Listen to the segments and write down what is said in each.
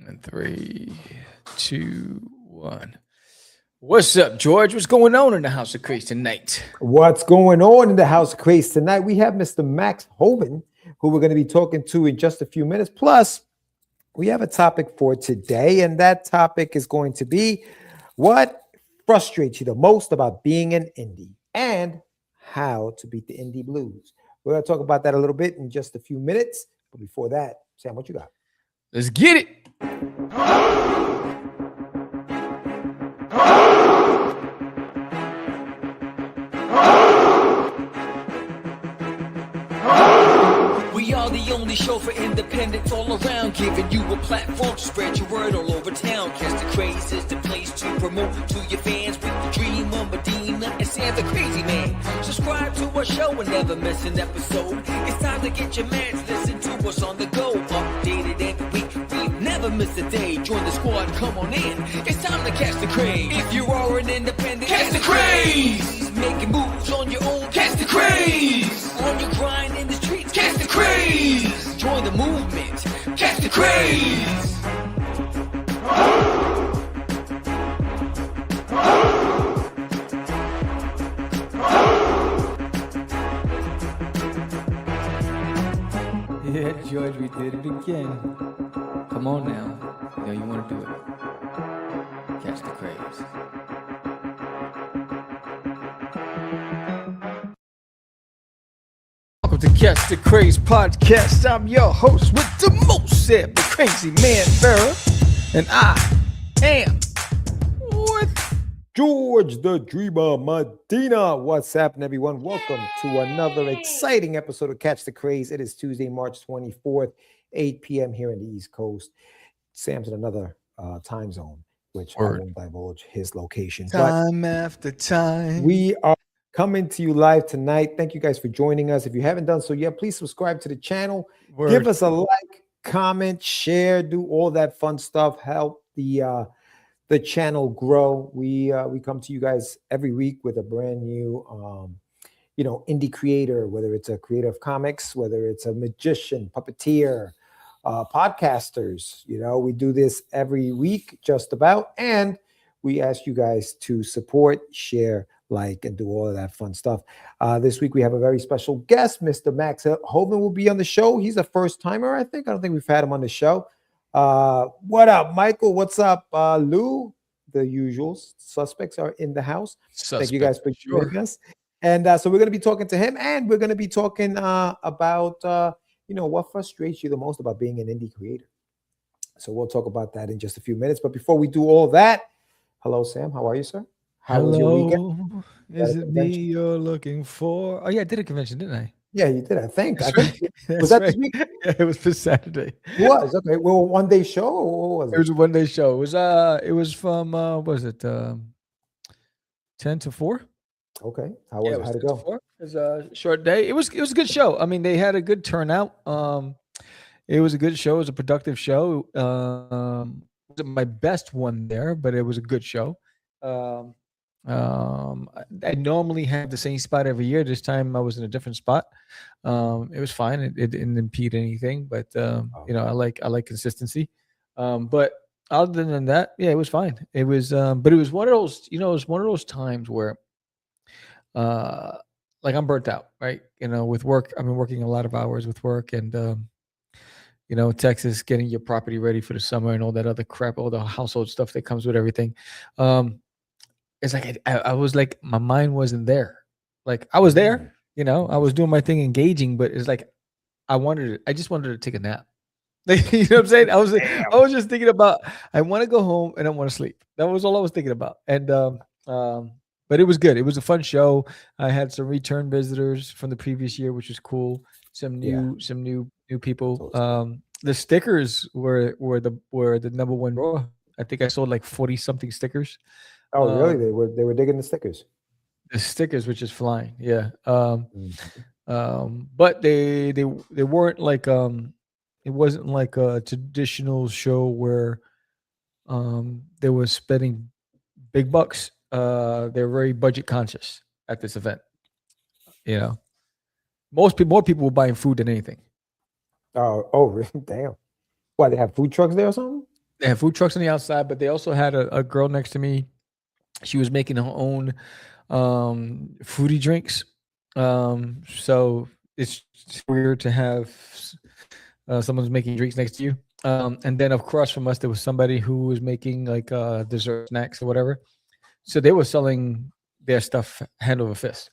And 3, 2, 1. What's up, George? What's going on in the House of Craze tonight? What's going on in the House of Craze tonight? We have Mr. Max Hoven, who we're going to be talking to in just a few minutes. Plus, we have a topic for today, and that topic is going to be what frustrates you the most about being an indie and how to beat the indie blues. We're going to talk about that a little bit in just a few minutes. But before that, Sam, what you got? Let's get it. We are the only show for independents all around, giving you a platform to spread your word all over town. Catch the Craze is the place to promote to your fans with the dream of Medina and Sam the Crazy Man. Subscribe to our show and never miss an episode. It's time to get your mans, listen to us on the go. Updated every week, we never miss a day. Join the squad, come on in. It's time to catch the Craze. If you are an independent, catch the Craze. Making moves on your own, catch the Craze. On your grind in the streets, catch the Craze. Join the movement, catch the Craze. Yeah, George, we did it again. Come on now. You know you want to do it. Catch the Craze. Welcome to Catch the Craze podcast. I'm your host with the most, Sam the Crazy Man Vera, and I am with George the Dreamer Medina. What's happening, everyone? Welcome to another exciting episode of Catch the Craze. It is Tuesday, March 24th, 8 p.m. here in the East Coast. Sam's in another time zone, which I won't divulge his location. time after time. We are coming to you live tonight. Thank you guys for joining us. If you haven't done so yet, please subscribe to the channel. Give us a like, comment, share, do all that fun stuff. Help the channel grow. We come to you guys every week with a brand new indie creator, whether it's a creator of comics, whether it's a magician, puppeteer, podcasters. We do this every week just about, and we ask you guys to support, share, like, and do all of that fun stuff. This week we have a very special guest. Mr. Max Hoven will be on the show. He's a first timer, I think. I don't think we've had him on the show. What up, Michael? What's up, Lou? The usual suspects are in the house. Thank you guys for joining us. And so we're going to be talking to him, and we're going to be talking about what frustrates you the most about being an indie creator. So we'll talk about that in just a few minutes. But before we do all that, hello, Sam. How are you, sir? How was your weekend? Is it me you're looking for? Oh yeah, I did a convention, didn't I? Yeah, you did. I think. Was that this week? Yeah, it was this Saturday. It was okay. Well, one day show. Or what was it? It was a 1 day show. It was from what was it 10 to 4? Okay. How'd it go? It was a short day. It was a good show. I mean, they had a good turnout. It was a good show. It was a productive show. Wasn't my best one there, but it was a good show. I normally have the same spot every year. This time I was in a different spot. It was fine. It didn't impede anything, but I like consistency. But other than that, yeah, it was fine. It was, but it was one of those, it was one of those times where, like I'm burnt out, right? With work, I've been working a lot of hours with work, and Texas, getting your property ready for the summer and all that other crap, all the household stuff that comes with everything. It's like I was like, my mind wasn't there. Like I was there, I was doing my thing, engaging, but it's like I just wanted to take a nap. Like, you know what I'm saying? I was just thinking about, I want to go home and I want to sleep. That was all I was thinking about. And but it was good. It was a fun show. I had some return visitors from the previous year, which was cool. Some new people. The stickers were the number one draw. I think I sold like 40 something stickers. Oh, really? They were digging the stickers. The stickers, which is flying, yeah. But they weren't like it wasn't like a traditional show where they were spending big bucks. They're very budget conscious at this event. More people were buying food than anything. Oh, really? Damn. Why, they have food trucks there or something? They had food trucks on the outside, but they also had a girl next to me. She was making her own fruity drinks. So it's weird to have someone's making drinks next to you. And then across from us, there was somebody who was making like dessert snacks or whatever. So they were selling their stuff hand over fist.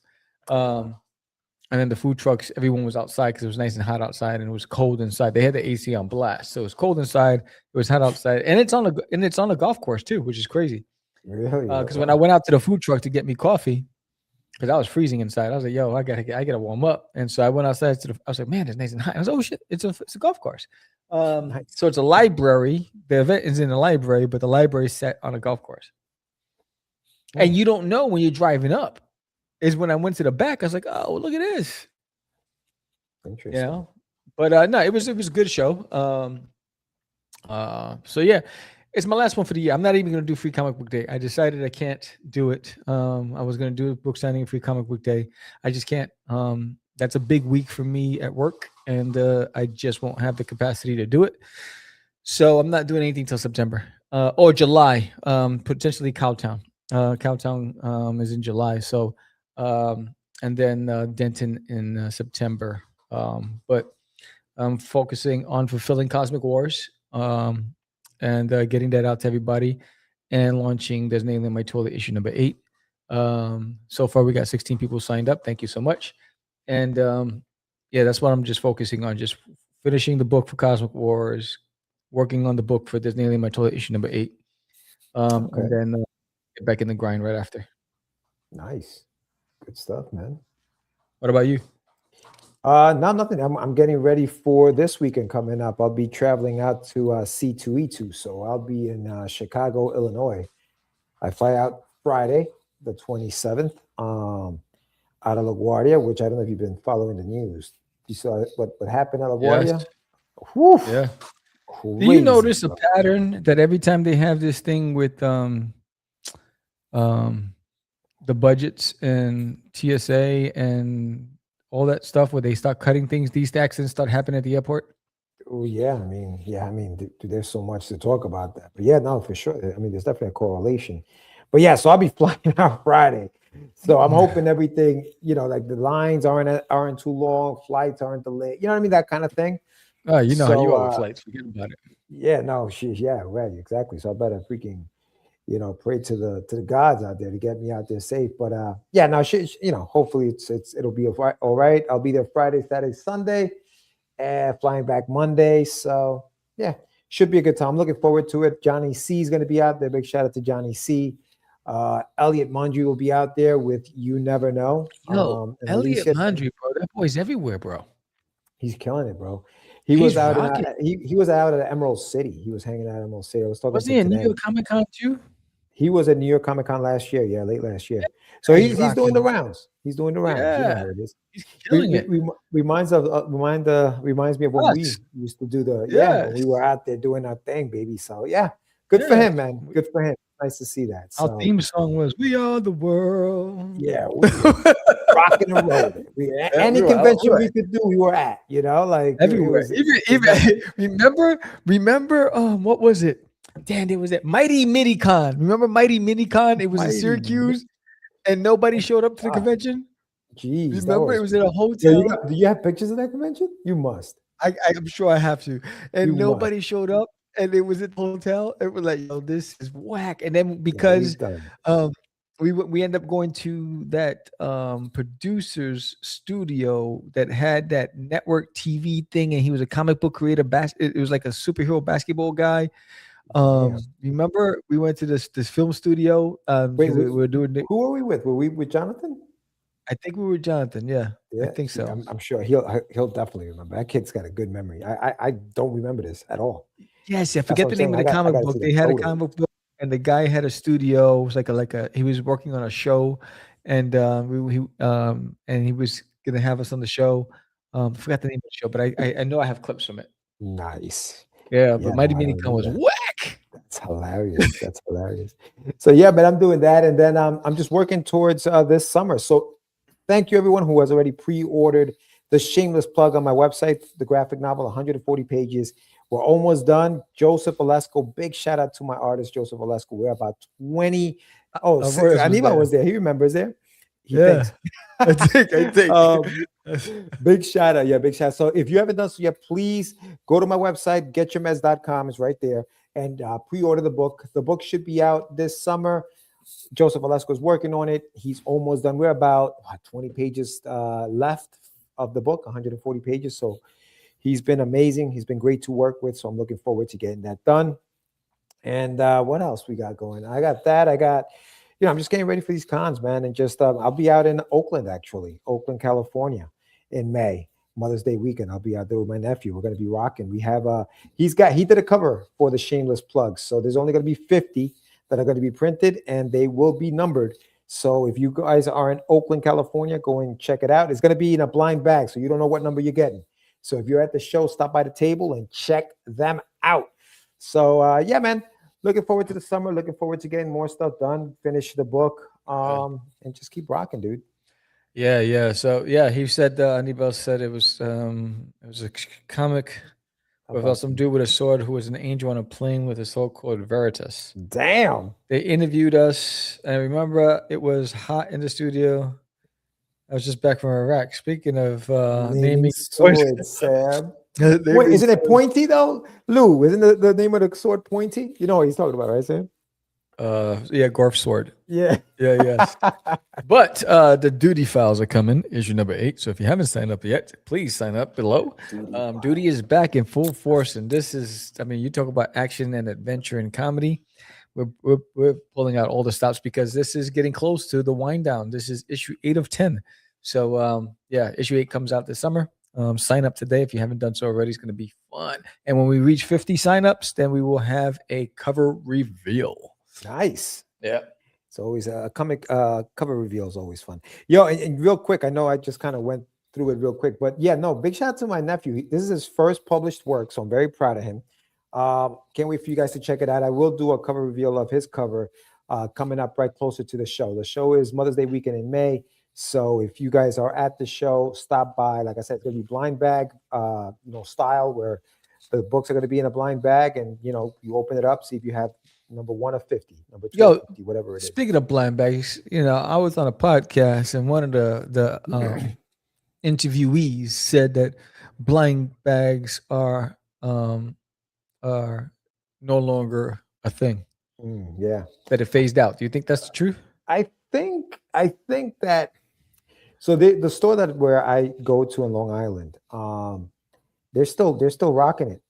And then the food trucks, everyone was outside because it was nice and hot outside, and it was cold inside. They had the AC on blast, so it was cold inside. It was hot outside, and it's on a golf course too, which is crazy. Really? Because when I went out to the food truck to get me coffee, because I was freezing inside, I was like, "Yo, I gotta warm up." And so I went outside I was like, "Man, it's nice and hot." I was like, "Oh shit, it's a golf course." Nice. So it's a library. The event is in the library, but the library is set on a golf course. And you don't know when you're driving up. Is when I went to the back, I was like, "Oh, look at this." Interesting. You know, but no, it was a good show. So yeah, it's my last one for the year. I'm not even gonna do Free Comic Book Day. I decided I can't do it. I was gonna do a book signing Free Comic Book Day. I just can't. That's a big week for me at work, and I just won't have the capacity to do it. So I'm not doing anything till September or July. Potentially Cowtown. Cowtown is in July. So. And then Denton in September. But I'm focusing on fulfilling Cosmic Wars and getting that out to everybody and launching There's Nailing My Toilet issue number 8. So far, we got 16 people signed up. Thank you so much. And yeah, that's what I'm just focusing on, just finishing the book for Cosmic Wars, working on the book for There's Nailing My Toilet issue number 8. And then get back in the grind right after. Nice. Good stuff, man. What about you? No, nothing. I'm getting ready for this weekend coming up. I'll be traveling out to C2E2. So I'll be in Chicago, Illinois. I fly out Friday, the 27th, out of LaGuardia, which I don't know if you've been following the news. You saw what happened at LaGuardia? Yes. Whew. Yeah. Crazy. Do you notice a pattern that every time they have this thing with the budgets and TSA and all that stuff where they start cutting things, these accidents start happening at the airport? Oh, yeah. I mean, there's so much to talk about that. But yeah, no, for sure. I mean, there's definitely a correlation. But yeah, so I'll be flying out Friday. So I'm hoping everything, like the lines aren't too long, flights aren't delayed. You know what I mean? That kind of thing. Oh, you know how you are with flights. Forget about it. Yeah, no, yeah, right, exactly. So I better freaking, pray to the gods out there to get me out there safe. But yeah, now hopefully it'll be all right. I'll be there Friday, Saturday, Sunday, and flying back Monday. So yeah, should be a good time. I'm looking forward to it. Johnny C is going to be out there. Big shout out to Johnny C. Elliot Mundry will be out there with You Never Know. Yo, Elliot Mundry, bro, that boy's everywhere, bro. He's killing it, bro. He was out at Emerald City. He was hanging out at Emerald City. I was talking. Was he in New York Comic Con too? He was at New York Comic Con last year. Yeah, late last year. So he's doing the rounds. He's doing the rounds. Yeah. You know how it is. He's killing it. Reminds me of when we used to do when we were out there doing our thing, baby. So yeah, good for him, man. Good for him. Nice to see that. So, our theme song was "We Are the World." Yeah, we rocking and rolling. Any convention we could do, we were at. Like everywhere. Even remember. What was it? Damn, it was at Mighty Minicon. Remember Mighty Minicon? It was in Syracuse, and nobody showed up to the convention. Jeez, remember it was at a hotel. Do you have pictures of that convention? You must. I'm sure I have to. And nobody showed up. And it was at the hotel. It was like, yo, this is whack. And then because we end up going to that producer's studio that had that network TV thing, and he was a comic book creator. It was like a superhero basketball guy. Remember we went to this film studio. Wait, we were doing. Who were we with? Were we with Jonathan? I think we were Jonathan. Yeah, I think so. I'm sure he'll definitely remember. That kid's got a good memory. I don't remember this at all. Yes, I forget the name of the comic book. They had a comic book, and the guy had a studio. It was like a he was working on a show, and he was gonna have us on the show. I forgot the name of the show, but I know I have clips from it. Nice. Yeah, but Mighty Minicon was whack. That's hilarious. That's hilarious. So yeah, but I'm doing that, and then I'm just working towards this summer. So thank you everyone who has already pre-ordered the shameless plug on my website, the graphic novel, 140 pages. We're almost done. Joseph Valesco, big shout out to my artist, Joseph Valesco. We're about 20. Oh, Royce was Anibal there. was there. He remembers there. He Yeah. thinks. I think. Big shout out. Yeah, big shout out. So if you haven't done so yet, please go to my website, getyourmeds.com. It's right there. And pre-order the book. The book should be out this summer. Joseph Valesco is working on it. He's almost done. We're about 20 pages left of the book, 140 pages. So he's been amazing. He's been great to work with. So I'm looking forward to getting that done. And what else we got going? I got that. I'm just getting ready for these cons, man. And just I'll be out in Oakland, actually, Oakland, California in May. Mother's Day weekend. I'll be out there with my nephew. We're going to be rocking. We have he did a cover for the Shameless Plugs. So there's only going to be 50 that are going to be printed, and they will be numbered. So if you guys are in Oakland, California, go and check it out. It's going to be in a blind bag, so you don't know what number you're getting. So if you're at the show, stop by the table and check them out. So yeah, man, looking forward to the summer. Looking forward to getting more stuff done. Finish the book, and just keep rocking, dude. Yeah. So yeah, he said Anibal said it was a comic about some dude with a sword who was an angel on a plane with a soul called Veritas. Damn. They interviewed us, and I remember it was hot in the studio. I was just back from Iraq. Speaking of naming swords, Sam. Wait, isn't it Pointy though? Lou, isn't the name of the sword Pointy? You know what he's talking about, right, Sam? Yeah, Gorf sword. Yeah. Yes. But the duty files are coming, issue number 8. So if you haven't signed up yet, please sign up below. Duty is back in full force, and this is, I mean, you talk about action and adventure and comedy. We're pulling out all the stops because this is getting close to the wind down. This is issue 8 of 10. So yeah, issue 8 comes out this summer. Sign up today if you haven't done so already. It's going to be fun. And when we reach 50 signups, then we will have a cover reveal. Nice. Yeah. It's always a comic cover reveal is always fun. Yo, and real quick, I know I just kind of went through it real quick, but yeah, no, big shout out to my nephew. This is his first published work, so I'm very proud of him. Can't wait for you guys to check it out. I will do a cover reveal of his cover coming up right closer to the show. The show is Mother's Day weekend in May. So if you guys are at the show, stop by. Like I said, it's going to be blind bag, style where the books are going to be in a blind bag, and you open it up, see if you have number 1 of 50, number 2 of 50, whatever it is. Speaking of blind bags, I was on a podcast, and one of the interviewees said that blind bags are no longer a thing. Yeah, that it phased out. Do you think that's the truth? I think that. So the store where I go to in Long Island, they're still rocking it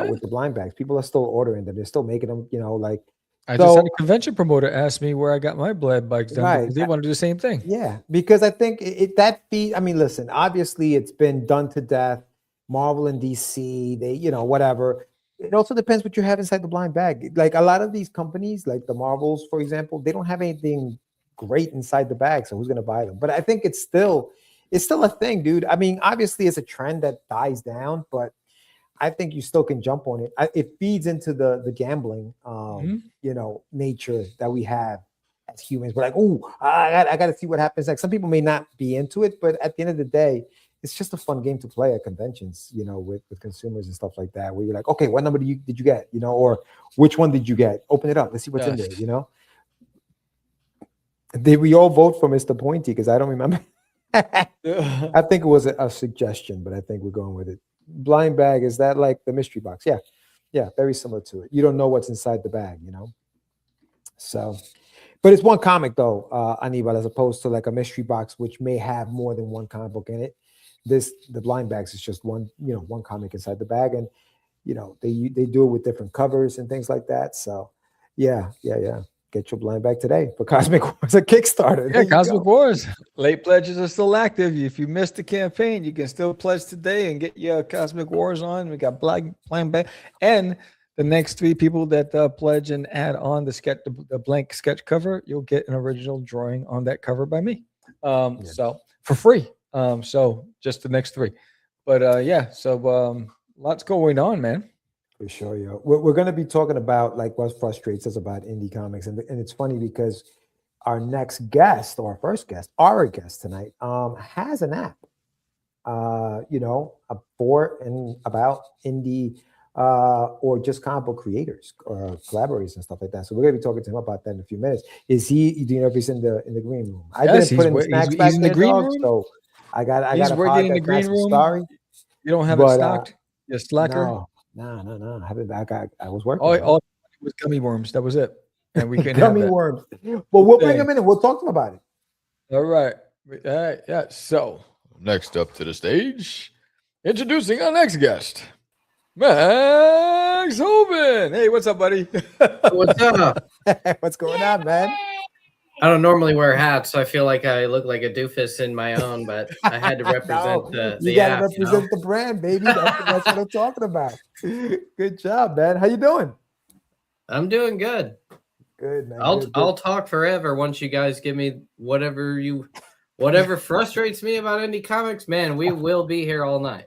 with the blind bags. People are still ordering them. They're still making them. I just had a convention promoter ask me where I got my blind bags done. Right. Because they want to do the same thing. Yeah, because I think that feed. I mean, listen. Obviously, it's been done to death. Marvel and DC, they whatever. It also depends what you have inside the blind bag. Like a lot of these companies, like the Marvels, for example, they don't have anything great inside the bag. So who's going to buy them? But I think it's still a thing, dude. I mean, obviously it's a trend that dies down, but I think you still can jump on it. It feeds into the gambling, nature that we have as humans. We're like, oh, I got to see what happens next. Some people may not be into it, but at the end of the day, it's just a fun game to play at conventions, with consumers and stuff like that, where you're like, okay, what number did you get, or which one did you get? Open it up. Let's see what's in there, Did we all vote for Mr. Pointy? Because I don't remember. I think it was a suggestion, but I think we're going with it. Blind bag, is that like the mystery box? Yeah, very similar to it. You don't know what's inside the bag, So, but it's one comic though, Anibal, as opposed to like a mystery box, which may have more than one comic book in it. The blind bags is just one comic inside the bag, and they do it with different covers and things like that. So yeah. Get your blind bag today for Cosmic Wars, a Kickstarter. Yeah, Cosmic Wars. Late pledges are still active. If you missed the campaign, you can still pledge today and get your Cosmic Wars on. We got blind bag, and the next 3 people that pledge and add on the blank sketch cover, you'll get an original drawing on that cover by me. So for free. So just the next 3. But so lots going on, man. For sure, yo. We're going to be talking about like what frustrates us about indie comics, and it's funny because our next guest, or our first guest, our guest tonight, has an app, for and about indie or just comic book creators or collaborators and stuff like that. So we're gonna be talking to him about that in a few minutes. Is he? Do you know if he's in the green room? I Yes, didn't put in the he's snacks back in the there, green dog. room. So I got He's a working in the podcast. green I'm room. sorry, You don't have it but stocked. You slacker. no. I haven't. I was working. All man. it was gummy worms. That was it. And we couldn't Gummy have that. worms. Well, we'll bring Dang. him in and we'll talk to him about it. All right. Yeah. So next up to the stage, introducing our next guest, Max Hoven. Hey, what's up, buddy? What's up? What's going on, man? I don't normally wear hats, so I feel like I look like a doofus in my own, but I had to represent No, the you gotta app, represent the brand, baby. That's what I'm talking about. Good job, man. How you doing? I'm doing good. Good, man. I'll talk forever once you guys give me whatever frustrates me about indie comics. Man, we will be here all night.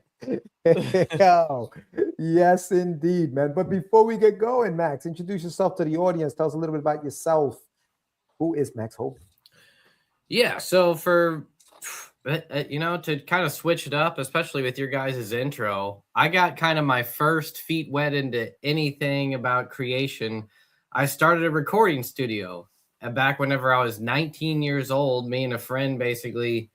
Yo, yes, indeed, man. But before we get going, Max, introduce yourself to the audience. Tell us a little bit about yourself. Who is Max Hoven? Yeah, so for to kind of switch it up, especially with your guys' intro, I got kind of my first feet wet into anything about creation. I started a recording studio, and back whenever I was 19 years old, me and a friend basically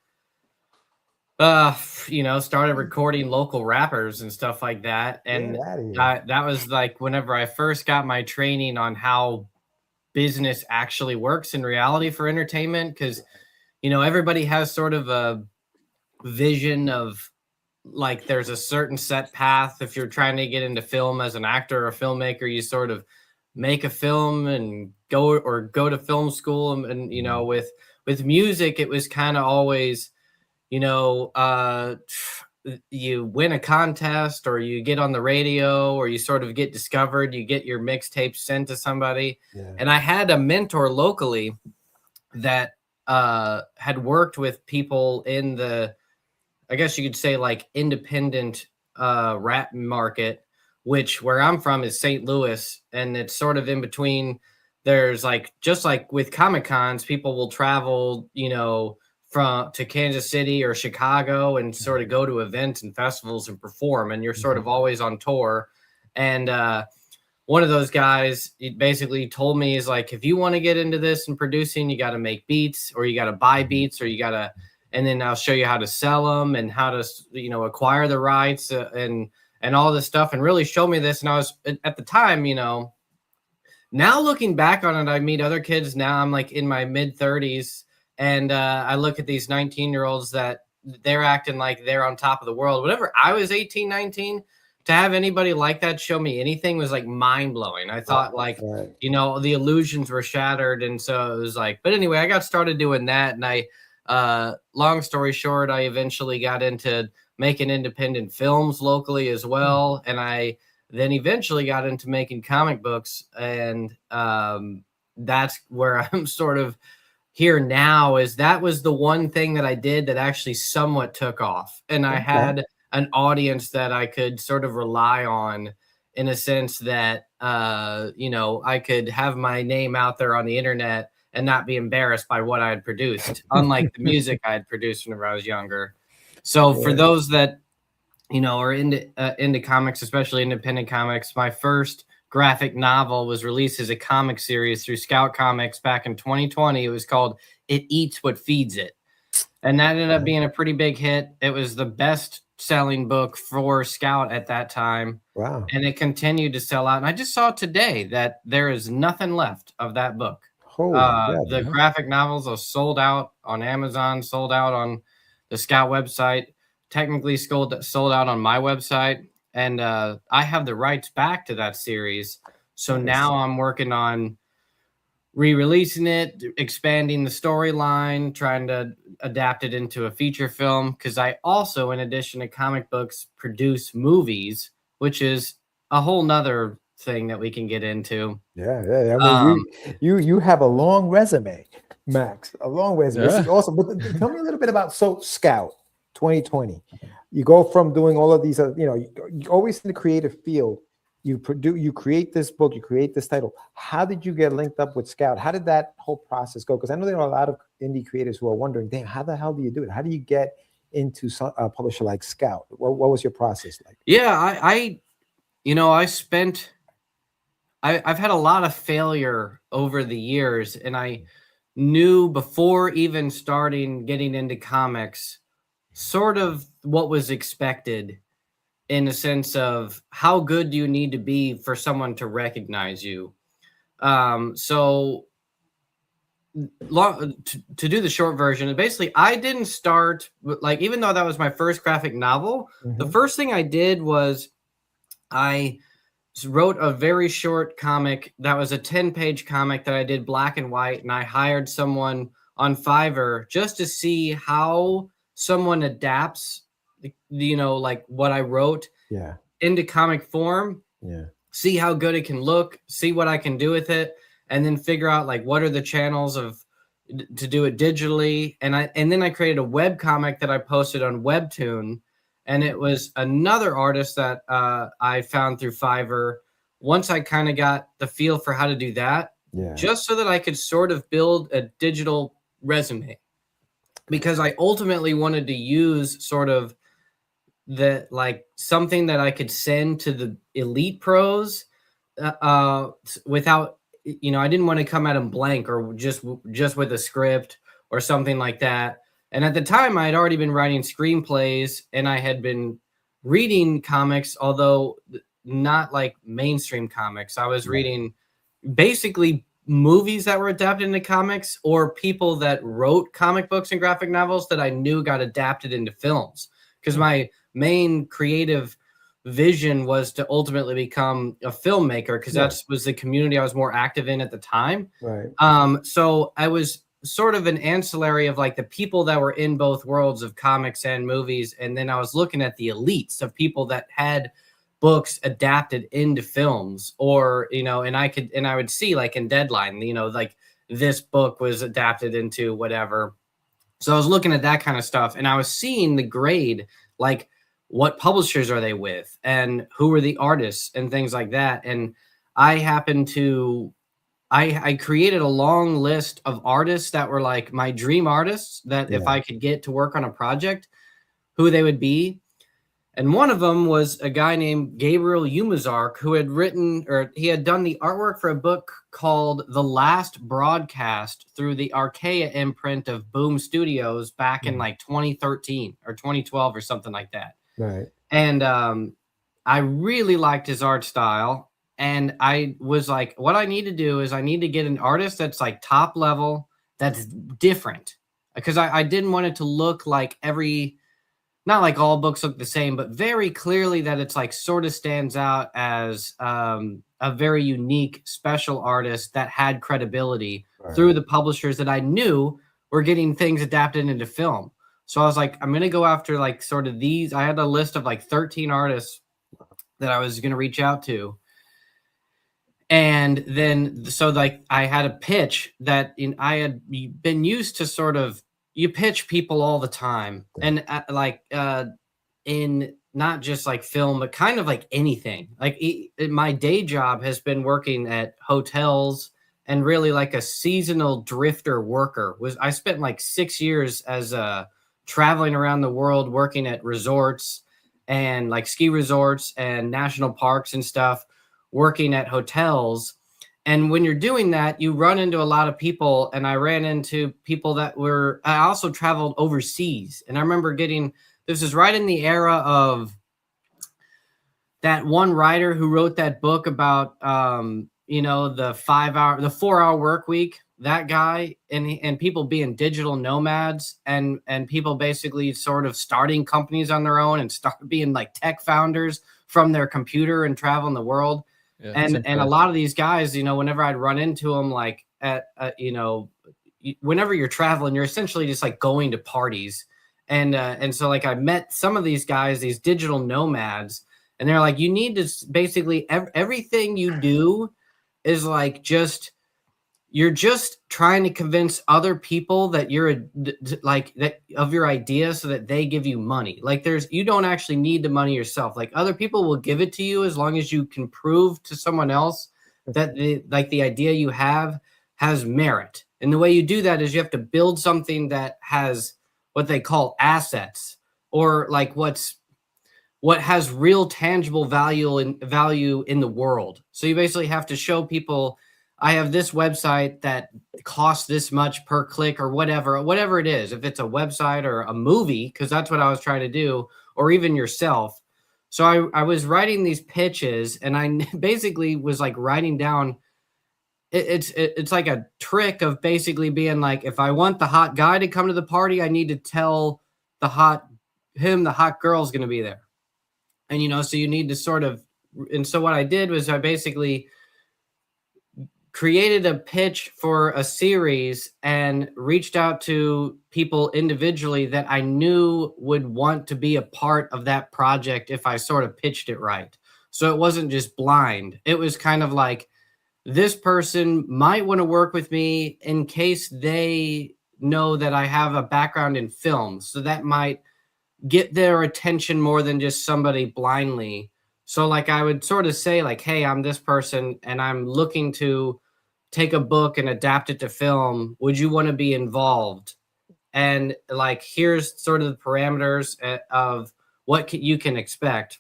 started recording local rappers and stuff like that. And that was like whenever I first got my training on how business actually works in reality for entertainment, because everybody has sort of a vision of like there's a certain set path. If you're trying to get into film as an actor or a filmmaker, you sort of make a film and go to film school. And with music, it was kind of always you win a contest or you get on the radio or you sort of get discovered, you get your mixtape sent to somebody. And I had a mentor locally that had worked with people in the, I guess you could say, like independent rap market, which where I'm from is St. Louis, and it's sort of in between. There's like, just like with Comic Cons, people will travel, to Kansas City or Chicago and sort of go to events and festivals and perform, and you're sort of always on tour. And one of those guys, he basically told me, is like, if you want to get into this and producing, you got to make beats, or you got to buy beats, or you got to, and then I'll show you how to sell them and how to, acquire the rights and all this stuff, and really show me this. And I was at the time, now looking back on it, I meet other kids now. I'm like in my mid 30s. And I look at these 19-year-olds that they're acting like they're on top of the world. Whenever I was 18, 19, to have anybody like that show me anything was like mind blowing. I thought the illusions were shattered. And so it was like, but anyway, I got started doing that. And I, long story short, I eventually got into making independent films locally as well. And I then eventually got into making comic books. And that's where I'm sort of here now. Is that was the one thing that I did that actually somewhat took off, and I had an audience that I could sort of rely on, in a sense that I could have my name out there on the internet and not be embarrassed by what I had produced, unlike the music I had produced whenever I was younger. So for those that are into comics, especially independent comics, my first graphic novel was released as a comic series through Scout Comics back in 2020. It was called It Eats What Feeds It. And that ended up being a pretty big hit. It was the best selling book for Scout at that time. Wow. And it continued to sell out. And I just saw today that there is nothing left of that book. The graphic novels are sold out on Amazon, sold out on the Scout website, technically sold out on my website. And I have the rights back to that series. So now I'm working on re-releasing it, expanding the storyline, trying to adapt it into a feature film. Because I also, in addition to comic books, produce movies, which is a whole nother thing that we can get into. Yeah. I mean, you have a long resume, Max. A long resume. This is awesome. But tell me a little bit about Scout 2020. You go from doing all of these, you're always in the creative field. You create this book, you create this title. How did you get linked up with Scout? How did that whole process go? Because I know there are a lot of indie creators who are wondering, damn, how the hell do you do it? How do you get into a publisher like Scout? What was your process like? Yeah, I've had a lot of failure over the years, and I knew before even starting getting into comics sort of what was expected, in a sense of how good do you need to be for someone to recognize you. So to do the short version, basically I didn't start like, even though that was my first graphic novel, the first thing I did was I wrote a very short comic that was a 10-page comic that I did black and white, and I hired someone on Fiverr just to see how someone adapts like what I wrote into comic form, see how good it can look, see what I can do with it, and then figure out like what are the channels to do it digitally. And then I created a web comic that I posted on Webtoon, and it was another artist that I found through Fiverr. Once I kind of got the feel for how to do that, just so that I could sort of build a digital resume, because I ultimately wanted to use sort of like something that I could send to the elite pros without, I didn't want to come at them blank or just with a script or something like that. And at the time I had already been writing screenplays, and I had been reading comics, although not like mainstream comics. I was reading basically movies that were adapted into comics, or people that wrote comic books and graphic novels that I knew got adapted into films. Because my main creative vision was to ultimately become a filmmaker, because that was the community I was more active in at the time. So I was sort of an ancillary of like the people that were in both worlds of comics and movies. And then I was looking at the elites of people that had books adapted into films, or, and I would see like in Deadline, like this book was adapted into whatever. So I was looking at that kind of stuff, and I was seeing the grade, like what publishers are they with and who are the artists and things like that. And I happened to, I created a long list of artists that were like my dream artists that if I could get to work on a project, who they would be. And one of them was a guy named Gabriel Umazark, who had written, or he had done the artwork for a book called The Last Broadcast through the Archaea imprint of Boom Studios back in like 2013 or 2012 or something like that. And I really liked his art style. And I was like, what I need to do is I need to get an artist that's like top level, that's different. Because I didn't want it to look like not like all books look the same, but very clearly that it's like sort of stands out as a very unique, special artist that had credibility through the publishers that I knew were getting things adapted into film. So I was like, I'm going to go after like sort of these. I had a list of like 13 artists that I was going to reach out to. And then, so like I had a pitch that I had been used to sort of, you pitch people all the time, and in not just like film, but kind of like anything. Like my day job has been working at hotels, and really like a seasonal drifter worker. I spent like 6 years as traveling around the world, working at resorts and like ski resorts and national parks and stuff, working at hotels. And when you're doing that, you run into a lot of people. And I ran into people I also traveled overseas. And I remember this is right in the era of that one writer who wrote that book about, the 4-hour work week, that guy, and people being digital nomads, and people basically sort of starting companies on their own and start being like tech founders from their computer and traveling the world. And a lot of these guys, whenever I'd run into them, like whenever you're traveling, you're essentially just like going to parties. And so like I met some of these guys, these digital nomads, and they're like, you need to basically everything you do is like you're just trying to convince other people that you're that of your idea so that they give you money. Like you don't actually need the money yourself. Like other people will give it to you as long as you can prove to someone else that the idea you have has merit. And the way you do that is you have to build something that has what they call assets, or like what's what has real tangible value in the world. So you basically have to show people, I have this website that costs this much per click or whatever it is. If it's a website or a movie, because that's what I was trying to do, or even yourself. So I was writing these pitches, and I basically was like writing down. It's like a trick of basically being like, if I want the hot guy to come to the party, I need to tell the hot girl is going to be there. And, you know, so you need to sort of, and so what I did was I basically created a pitch for a series and reached out to people individually that I knew would want to be a part of that project if I sort of pitched it right. So it wasn't just blind. It was kind of like, this person might want to work with me in case they know that I have a background in film. So that might get their attention more than just somebody blindly. So like I would sort of say like, hey, I'm this person and I'm looking to take a book and adapt it to film. Would you want to be involved? And like, here's sort of the parameters of what you can expect.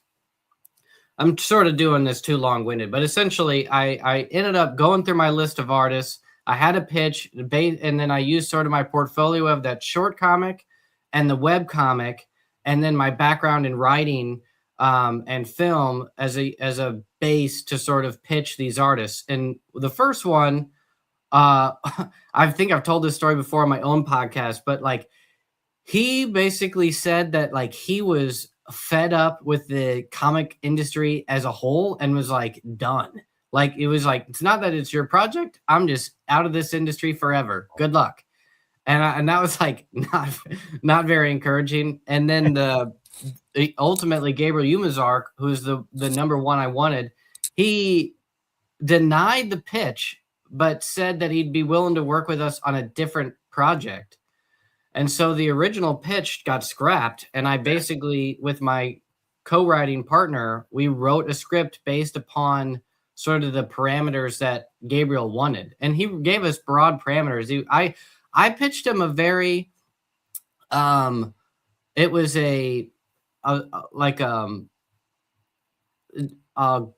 I'm sort of doing this too long-winded, but essentially I ended up going through my list of artists. I had a pitch, and then I used sort of my portfolio of that short comic and the web comic, and then my background in writing and film as a base to sort of pitch these artists. And the first one, I think I've told this story before on my own podcast, but like he basically said that like he was fed up with the comic industry as a whole and was like done. Like it was like, it's not that it's your project. I'm just out of this industry forever. Good luck. And that was like not very encouraging. And then ultimately Gabriel Umazark, who's the number one I wanted, he denied the pitch, but said that he'd be willing to work with us on a different project. And so the original pitch got scrapped. And I basically, with my co-writing partner, we wrote a script based upon sort of the parameters that Gabriel wanted. And he gave us broad parameters. I pitched him a very, it was a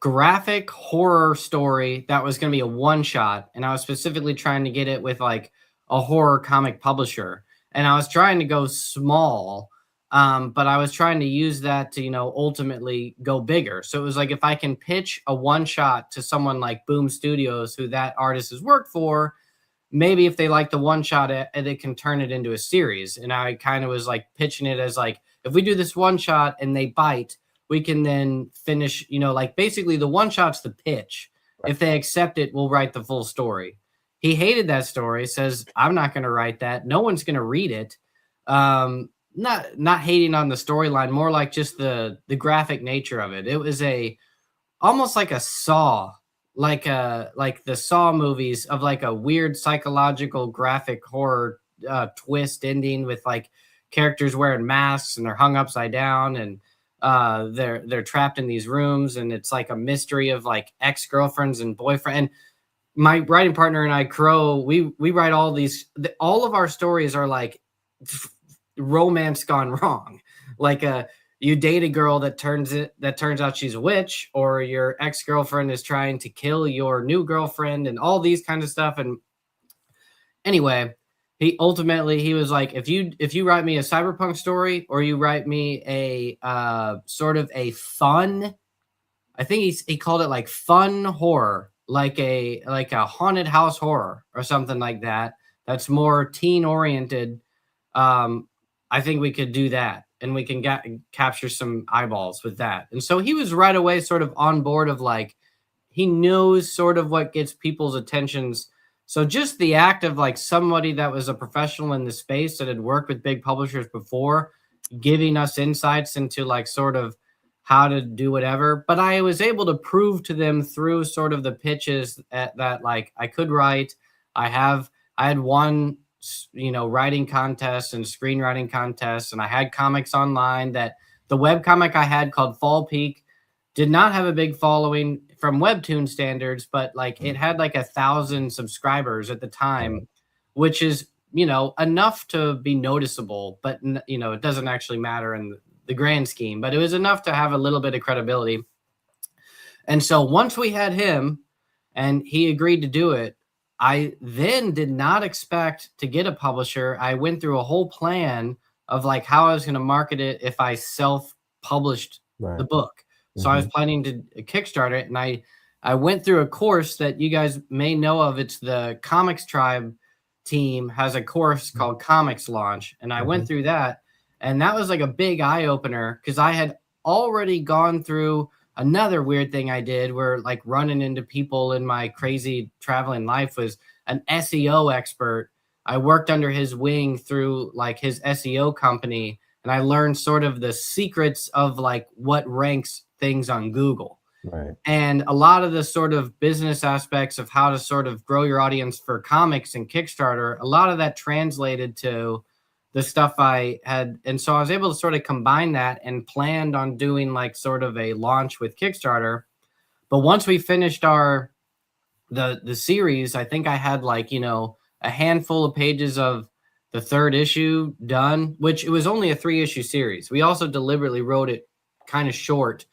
graphic horror story that was going to be a one shot. And I was specifically trying to get it with like a horror comic publisher. And I was trying to go small, but I was trying to use that to, you know, ultimately go bigger. So it was like, if I can pitch a one shot to someone like Boom Studios, who that artist has worked for, maybe if they like the one shot, they can turn it into a series. And I kind of was like pitching it as like, if we do this one shot and they bite, we can then finish, you know, like basically the one shot's the pitch. If they accept it, we'll write the full story. He hated that story, says, I'm not going to write that. No one's going to read it. Not hating on the storyline, more like just the graphic nature of it. It was almost like a Saw, like the Saw movies of like a weird psychological graphic horror twist ending with like characters wearing masks and they're hung upside down and they're trapped in these rooms, and it's like a mystery of like ex-girlfriends and boyfriend. And my writing partner and I, Crow, we write all these. All of our stories are like romance gone wrong. Like you date a girl that turns out she's a witch, or your ex-girlfriend is trying to kill your new girlfriend, and all these kinds of stuff. And anyway, he was like, if you write me a cyberpunk story, or you write me a sort of a fun, I think he called it like fun horror, like a haunted house horror or something like that, that's more teen oriented, I think we could do that, and we can capture some eyeballs with that. And so he was right away sort of on board of like, he knows sort of what gets people's attentions. So just the act of like somebody that was a professional in the space that had worked with big publishers before, giving us insights into like sort of how to do whatever. But I was able to prove to them through sort of the pitches that like I could write. I had won, you know, writing contests and screenwriting contests, and I had comics online. That the web comic I had called Fall Peak did not have a big following from Webtoon standards, but like it had like 1,000 subscribers at the time, which is, you know, enough to be noticeable, but you know, it doesn't actually matter in the grand scheme, but it was enough to have a little bit of credibility. And so once we had him and he agreed to do it, I then did not expect to get a publisher. I went through a whole plan of like how I was going to market it if I self-published the book. So I was planning to Kickstarter it, and I went through a course that you guys may know of. It's the Comics Tribe team has a course called Comics Launch, and I went through that, and that was like a big eye-opener because I had already gone through another weird thing I did where like running into people in my crazy traveling life was an SEO expert. I worked under his wing through like his SEO company, and I learned sort of the secrets of like what ranks things on Google. Right. And a lot of the sort of business aspects of how to sort of grow your audience for comics and Kickstarter, a lot of that translated to the stuff I had. And so I was able to sort of combine that and planned on doing like sort of a launch with Kickstarter. But once we finished the series, I think I had like, you know, a handful of pages of the third issue done, which it was only a 3-issue series. We also deliberately wrote it kind of short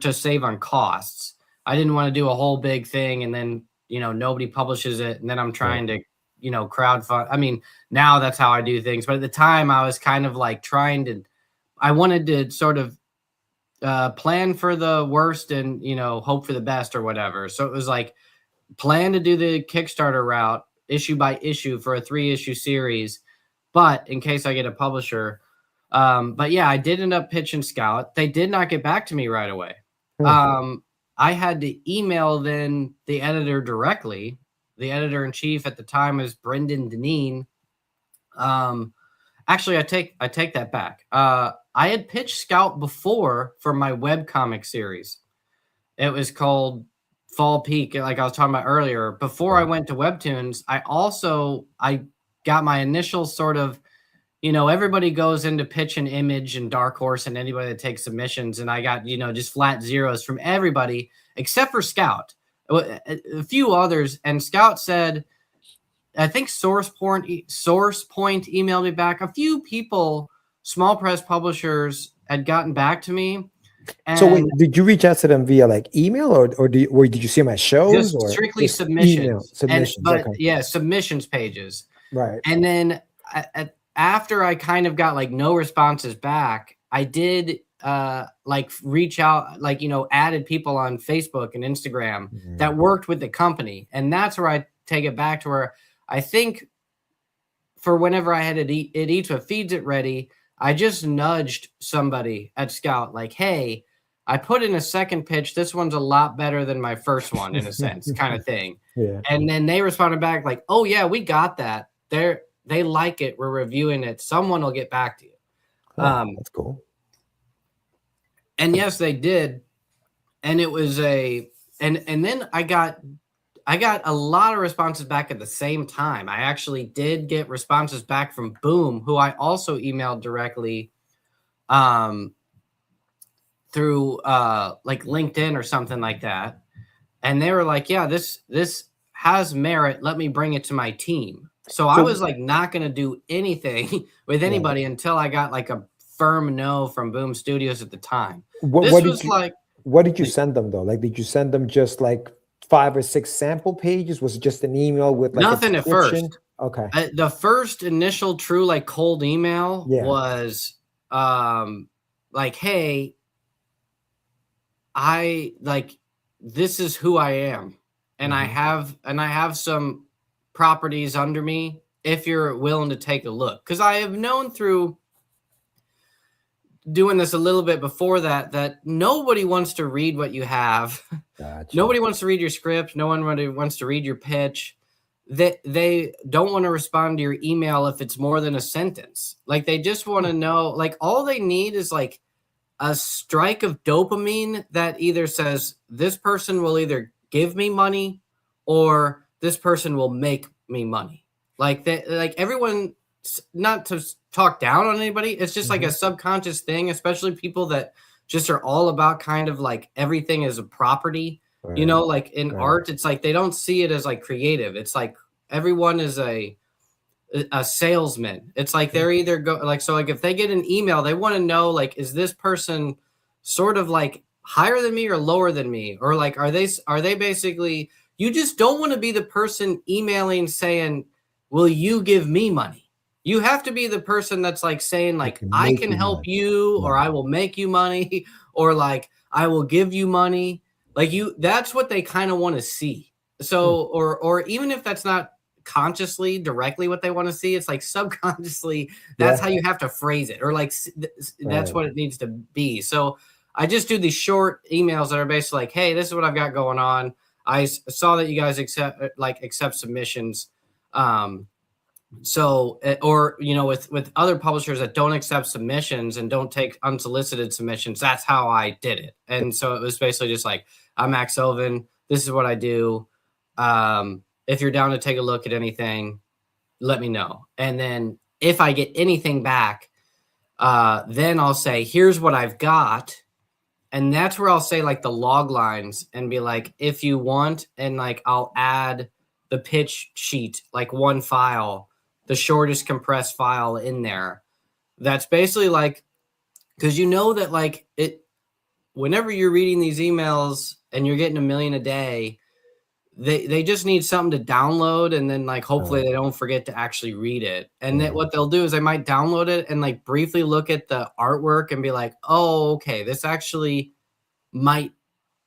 to save on costs. I didn't want to do a whole big thing and then, you know, nobody publishes it and then I'm trying to, you know, crowdfund. I mean, now that's how I do things, but at the time I was kind of like I wanted to sort of plan for the worst and, you know, hope for the best or whatever. So it was like plan to do the Kickstarter route issue by issue for a 3-issue series, but in case I get a publisher. But yeah, I did end up pitching Scout. They did not get back to me right away. I had to email then the editor directly. The editor-in-chief at the time was Brendan Deneen. Actually, I take that back. I had pitched Scout before for my webcomic series. It was called Fall Peak, like I was talking about earlier. Before I went to Webtoons, I got my initial sort of, you know, everybody goes into pitch and Image and Dark Horse and anybody that takes submissions. And I got, you know, just flat zeros from everybody except for Scout, a few others. And Scout said, I think Source Point emailed me back. A few people, small press publishers had gotten back to me. And so wait, did you reach out to them via like email or did you see them at shows? Just or strictly just submissions. Submissions. Yeah, submissions pages. Right. And then after I kind of got like no responses back, I did like reach out, like, you know, added people on Facebook and Instagram that worked with the company. And that's where I take it back to where I think for whenever I had it eats what feeds it ready, I just nudged somebody at Scout like, hey, I put in a second pitch. This one's a lot better than my first one in a sense, kind of thing. Yeah. And then they responded back like, oh yeah, we got that. They like it. We're reviewing it. Someone will get back to you. That's cool. And yes, they did. And it was and then I got a lot of responses back at the same time. I actually did get responses back from Boom, who I also emailed directly through like LinkedIn or something like that. And they were like, yeah, this has merit. Let me bring it to my team. So I was like not going to do anything with anybody until I got like a firm no from Boom Studios at the time. What did you send them though? Like, did you send them just like 5 or 6 sample pages? Was it just an email with like nothing at first? Okay. The first initial true like cold email was like, hey, I like, this is who I am. And I have some properties under me if you're willing to take a look. Because I have known through doing this a little bit before that nobody wants to read what you have. Gotcha. Nobody wants to read your script. No one really wants to read your pitch. They don't want to respond to your email if it's more than a sentence. Like they just want to know, like all they need is like a strike of dopamine that either says this person will either give me money or this person will make me money. Like everyone, not to talk down on anybody. It's just like a subconscious thing, especially people that just are all about kind of like everything as a property, you know, like in art, it's like, they don't see it as like creative. It's like everyone is a salesman. It's like they're either so like if they get an email, they want to know like, is this person sort of like higher than me or lower than me? Or like, are they basically, you just don't want to be the person emailing saying, will you give me money? You have to be the person that's like saying like, I can help you, or I will make you money, or like, I will give you money. Like that's what they kind of want to see. So, or even if that's not consciously directly what they want to see, it's like subconsciously, that's how you have to phrase it, or like, that's what it needs to be. So I just do these short emails that are basically like, hey, this is what I've got going on. I saw that you guys accept submissions. So, or, you know, with other publishers that don't accept submissions and don't take unsolicited submissions, that's how I did it. And so it was basically just like, I'm Max Hoven. This is what I do. If you're down to take a look at anything, let me know. And then if I get anything back, then I'll say, here's what I've got. And that's where I'll say like the log lines and be like, if you want, and like, I'll add the pitch sheet, like one file, the shortest compressed file in there. That's basically like, because you know that like whenever you're reading these emails and you're getting 1 million a day, they just need something to download, and then like hopefully they don't forget to actually read it. And then what they'll do is they might download it and like briefly look at the artwork and be like, oh, okay, this might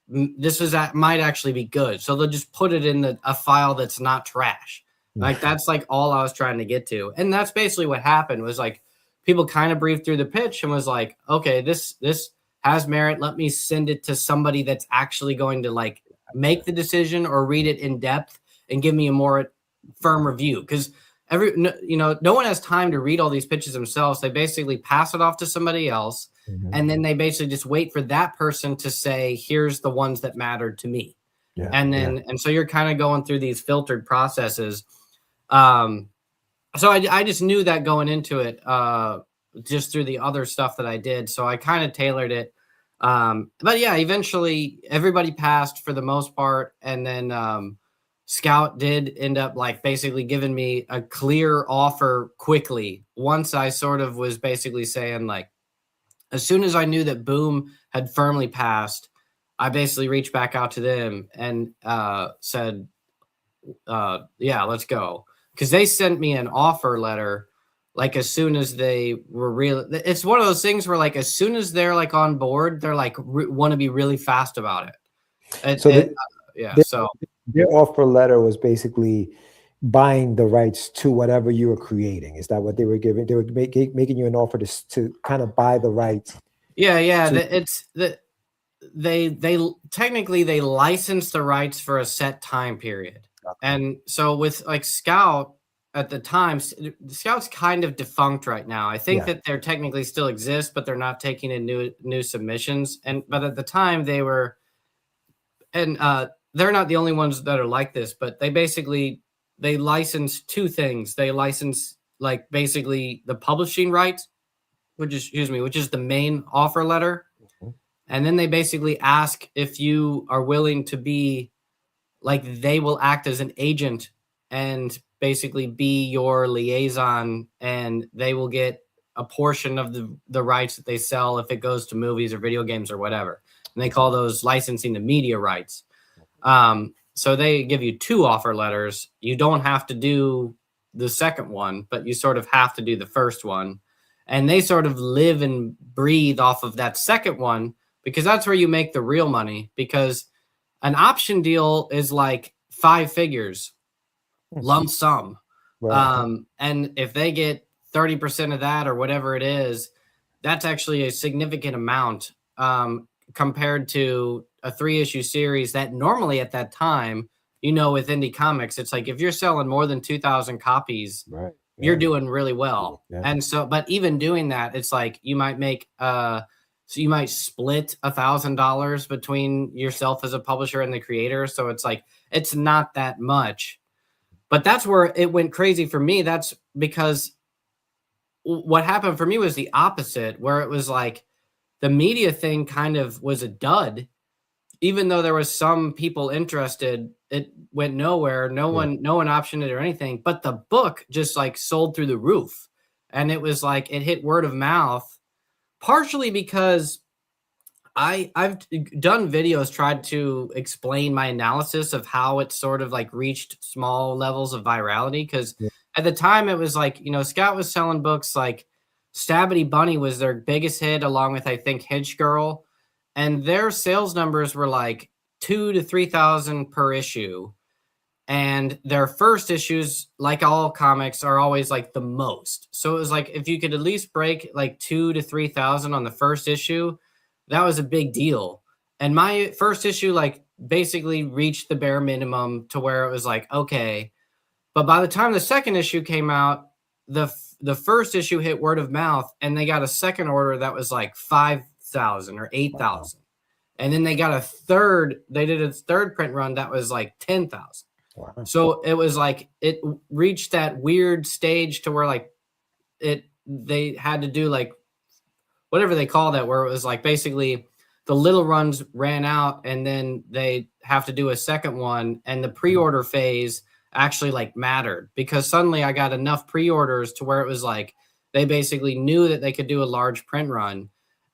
actually be good. So they'll just put it in a file that's not trash. Like that's like all I was trying to get to. And that's basically what happened, was like people kind of breathed through the pitch and was like, okay, this has merit. Let me send it to somebody that's actually going to like make the decision or read it in depth and give me a more firm review. Because no one has time to read all these pitches themselves. They basically pass it off to somebody else. And then they basically just wait for that person to say, here's the ones that mattered to me. And so you're kind of going through these filtered processes. So I just knew that going into it, just through the other stuff that I did. So I kind of tailored it. But yeah, eventually everybody passed for the most part. And then Scout did end up like basically giving me a clear offer quickly. Once I sort of was basically saying like, as soon as I knew that Boom had firmly passed, I basically reached back out to them and said, yeah, let's go. Because they sent me an offer letter like as soon as they were real. It's one of those things where like as soon as they're like on board, they're like want to be really fast about it. So their offer letter was basically buying the rights to whatever you were creating. Is that what they were giving? They were making you an offer to kind of buy the rights. They technically they license the rights for a set time period. And so with like Scout at the time, Scout's kind of defunct right now. I think that they're technically still exist, but they're not taking in new submissions. But at the time they were, and they're not the only ones that are like this, but they license two things. They license like basically the publishing rights, which is the main offer letter. And then they basically ask if you are willing to be like, they will act as an agent and basically be your liaison, and they will get a portion of the rights that they sell if it goes to movies or video games or whatever. And they call those licensing the media rights. So they give you two offer letters. You don't have to do the second one, but you sort of have to do the first one. And they sort of live and breathe off of that second one, because that's where you make the real money. Because an option deal is like 5 figures, lump sum. And if they get 30% of that or whatever it is, that's actually a significant amount compared to a 3-issue series that normally at that time, with indie comics, it's like if you're selling more than 2,000 copies, you're doing really well. And so, but even doing that, it's like you might make so you might split $1,000 between yourself as a publisher and the creator. So it's like, it's not that much. But that's where it went crazy for me. That's because what happened for me was the opposite, where it was like the media thing kind of was a dud. Even though there was some people interested, it went nowhere. No one optioned it or anything, but the book just like sold through the roof. And it was like, it hit word of mouth, partially because I've done videos, tried to explain my analysis of how it sort of like reached small levels of virality. Cause at the time it was like, you know, Scout was selling books like Stabity Bunny was their biggest hit, along with, I think, Hinch Girl. And their sales numbers were like 2,000 to 3,000 per issue. And their first issues, like all comics, are always like the most. So it was like, if you could at least break like 2,000 to 3,000 on the first issue, that was a big deal. And my first issue, like, basically reached the bare minimum to where it was like, okay. But by the time the second issue came out, the first issue hit word of mouth, and they got a second order that was like 5,000 or 8,000. And then they got they did a third print run that was like 10,000. Wow. So it was like, it reached that weird stage to where like they had to do like whatever they call that, where it was like basically the little runs ran out and then they have to do a second one. And the pre-order phase actually like mattered, because suddenly I got enough pre-orders to where it was like, they basically knew that they could do a large print run.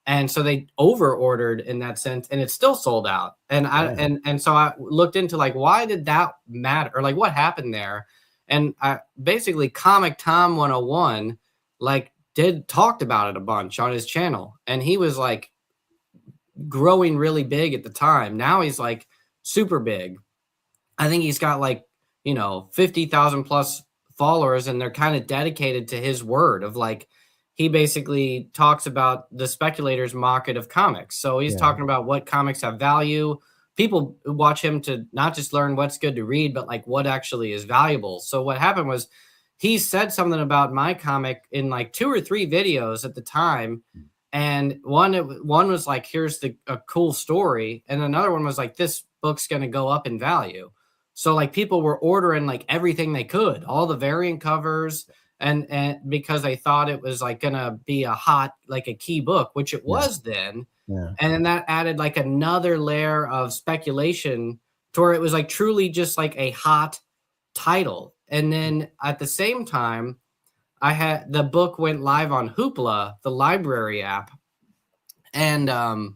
And so they over ordered in that sense, and it still sold out. And and so I looked into like, why did that matter? Or like, what happened there? And I basically Comic Tom 101, like, talked about it a bunch on his channel. And he was like growing really big at the time. Now he's like super big. I think he's got like, you know, 50,000 plus followers, and they're kind of dedicated to his word of like, he basically talks about the speculators market of comics. So he's talking about what comics have value. People watch him to not just learn what's good to read, but like what actually is valuable. So what happened was, he said something about my comic in like 2 or 3 videos at the time. And one was like, here's a cool story. And another one was like, this book's going to go up in value. So like people were ordering like everything they could, all the variant covers, and because they thought it was like going to be a hot, like a key book, which it was then. Yeah. And then that added like another layer of speculation to where it was like truly just like a hot title. And then at the same time, the book went live on Hoopla, the library app. And I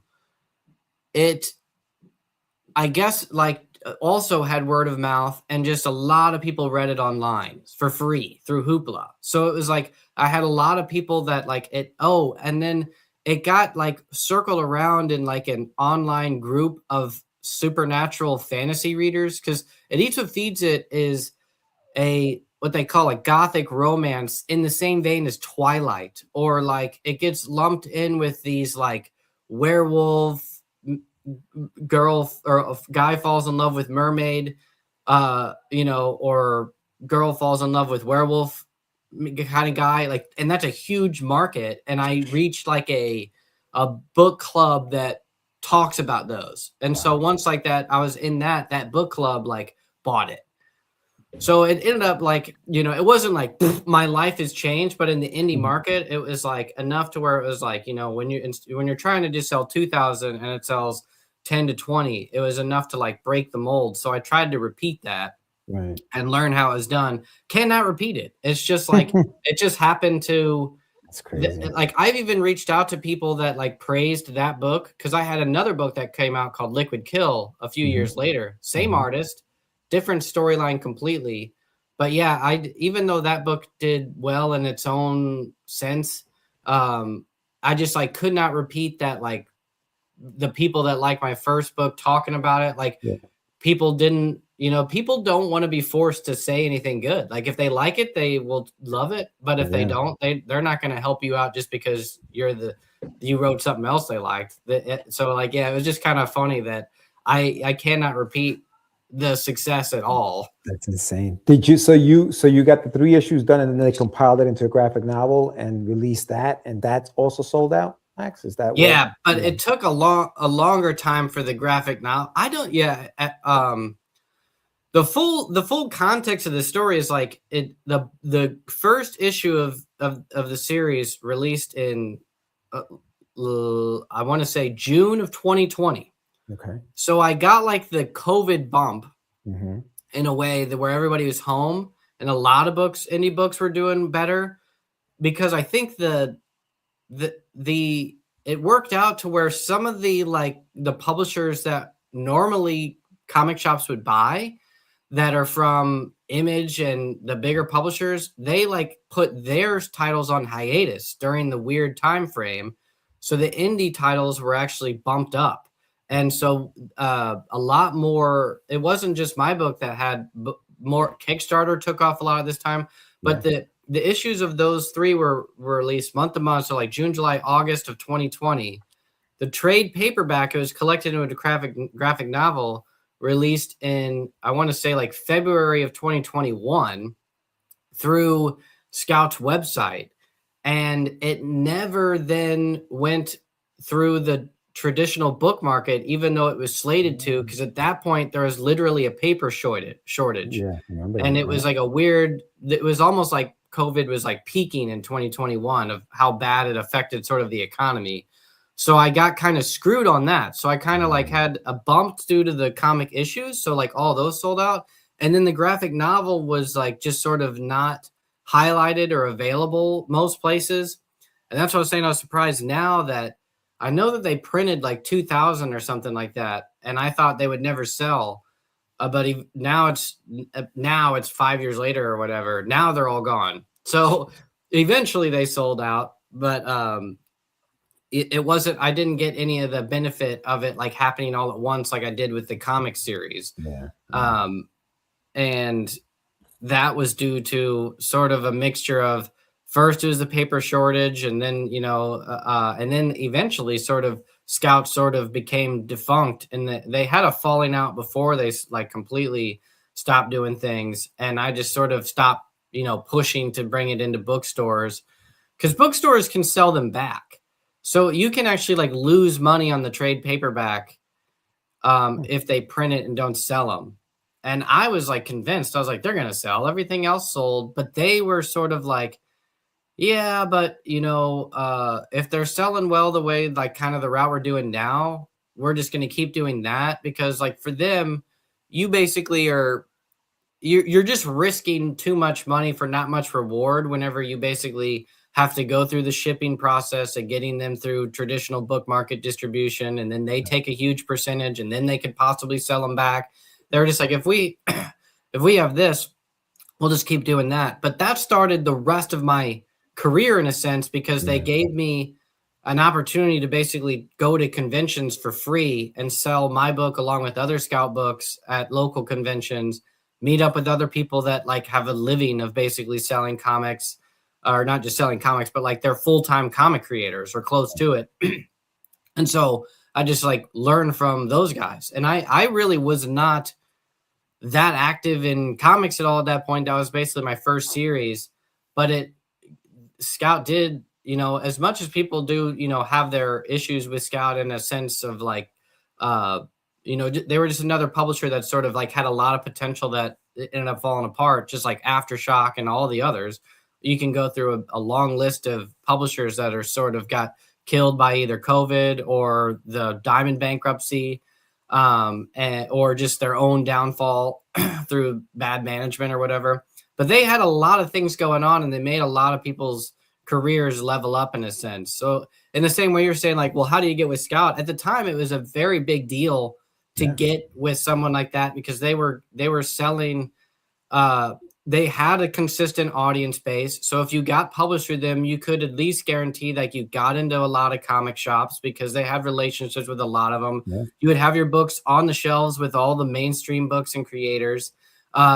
guess like also had word of mouth, and just a lot of people read it online for free through Hoopla. So it was like, I had a lot of people that like it. Oh, and then it got like circled around in like an online group of supernatural fantasy readers. Cause Editha Feeds It is what they call a gothic romance in the same vein as Twilight, or like it gets lumped in with these like werewolf girl or guy falls in love with mermaid, you know, or girl falls in love with werewolf kind of guy, like, and that's a huge market. And I reached like a book club that talks about those. And so once like that, I was in that book club, like bought it. So it ended up like, you know, it wasn't like my life has changed, but in the indie market, it was like enough to where it was like, you know, when you're trying to just sell 2,000 and it sells 10 to 20, it was enough to like break the mold. So I tried to repeat that and learn how it was done. Cannot repeat it. It's just like, it just happened to, that's crazy. Like I've even reached out to people that like praised that book, because I had another book that came out called Liquid Kill a few years later, same artist, different storyline completely. But yeah, even though that book did well in its own sense, I just like could not repeat that, like the people that like my first book talking about it, like people didn't, you know, people don't want to be forced to say anything good. Like if they like it, they will love it. But if they don't, they're not going to help you out just because you wrote something else they liked. So like, yeah, it was just kind of funny that I cannot repeat the success at all. That's insane. Did you, so you got the 3 issues done, and then they compiled it into a graphic novel and released that, and that's also sold out, Max? Is that but it took a longer time for the graphic novel. The full context of the story is like the first issue of the series released in I want to say June of 2020. Okay. So I got like the COVID bump, in a way that where everybody was home, and a lot of indie books were doing better, because I think it worked out to where some of the publishers that normally comic shops would buy, that are from Image and the bigger publishers, they put their titles on hiatus during the weird time frame, so the indie titles were actually bumped up. And so a lot more, it wasn't just my book that had more. Kickstarter took off a lot of this time, but the issues of those three were released month to month. So like June, July, August of 2020. The trade paperback, it was collected into a graphic novel, released in, I want to say like February of 2021 through Scout's website. And it never then went through the traditional book market, even though it was slated to, because at that point there was literally a paper shortage. Yeah, I remember and that, it was like it was almost like COVID was like peaking in 2021 of how bad it affected sort of the economy. So I got kind of screwed on that. So I kind of had a bump due to the comic issues. So like all those sold out. And then the graphic novel was like just sort of not highlighted or available most places. And that's what I was saying. I was surprised now that I know that they printed like 2,000 or something like that. And I thought they would never sell. But now it's 5 years later or whatever. Now they're all gone. So eventually they sold out. But it wasn't, I didn't get any of the benefit of it like happening all at once like I did with the comic series. And that was due to sort of a mixture of, first it was the paper shortage, and then and then eventually sort of Scout sort of became defunct, and they had a falling out before they like completely stopped doing things. And I just sort of stopped pushing to bring it into bookstores, because bookstores can sell them back. So you can actually like lose money on the trade paperback if they print it and don't sell them. And I was like convinced, I was like, they're going to sell. Everything else sold. But they were sort of like, yeah, but if they're selling well the way like kind of the route we're doing now, we're just going to keep doing that, because like for them, you basically you're just risking too much money for not much reward whenever you basically have to go through the shipping process and getting them through traditional book market distribution, and then they take a huge percentage, and then they could possibly sell them back. They're just like, if we have this, we'll just keep doing that. But that started the rest of my career in a sense, because they gave me an opportunity to basically go to conventions for free and sell my book along with other Scout books at local conventions, meet up with other people that like have a living of basically selling comics, or not just selling comics, but like they're full-time comic creators or close to it. And so I just like learned from those guys. And I really was not that active in comics at all at that point. That was basically my first series, but Scout did, as much as people do, have their issues with Scout in a sense of like, they were just another publisher that sort of like had a lot of potential that ended up falling apart, just like Aftershock and all the others. You can go through a long list of publishers that are sort of got killed by either COVID or the Diamond bankruptcy, or just their own downfall through bad management or whatever. But they had a lot of things going on, and they made a lot of people's careers level up in a sense. So in the same way you're saying like, well, how do you get with Scout? At the time, it was a very big deal to get with someone like that, because they were selling, they had a consistent audience base. So if you got published through them, you could at least guarantee that you got into a lot of comic shops, because they have relationships with a lot of them. You would have your books on the shelves with all the mainstream books and creators.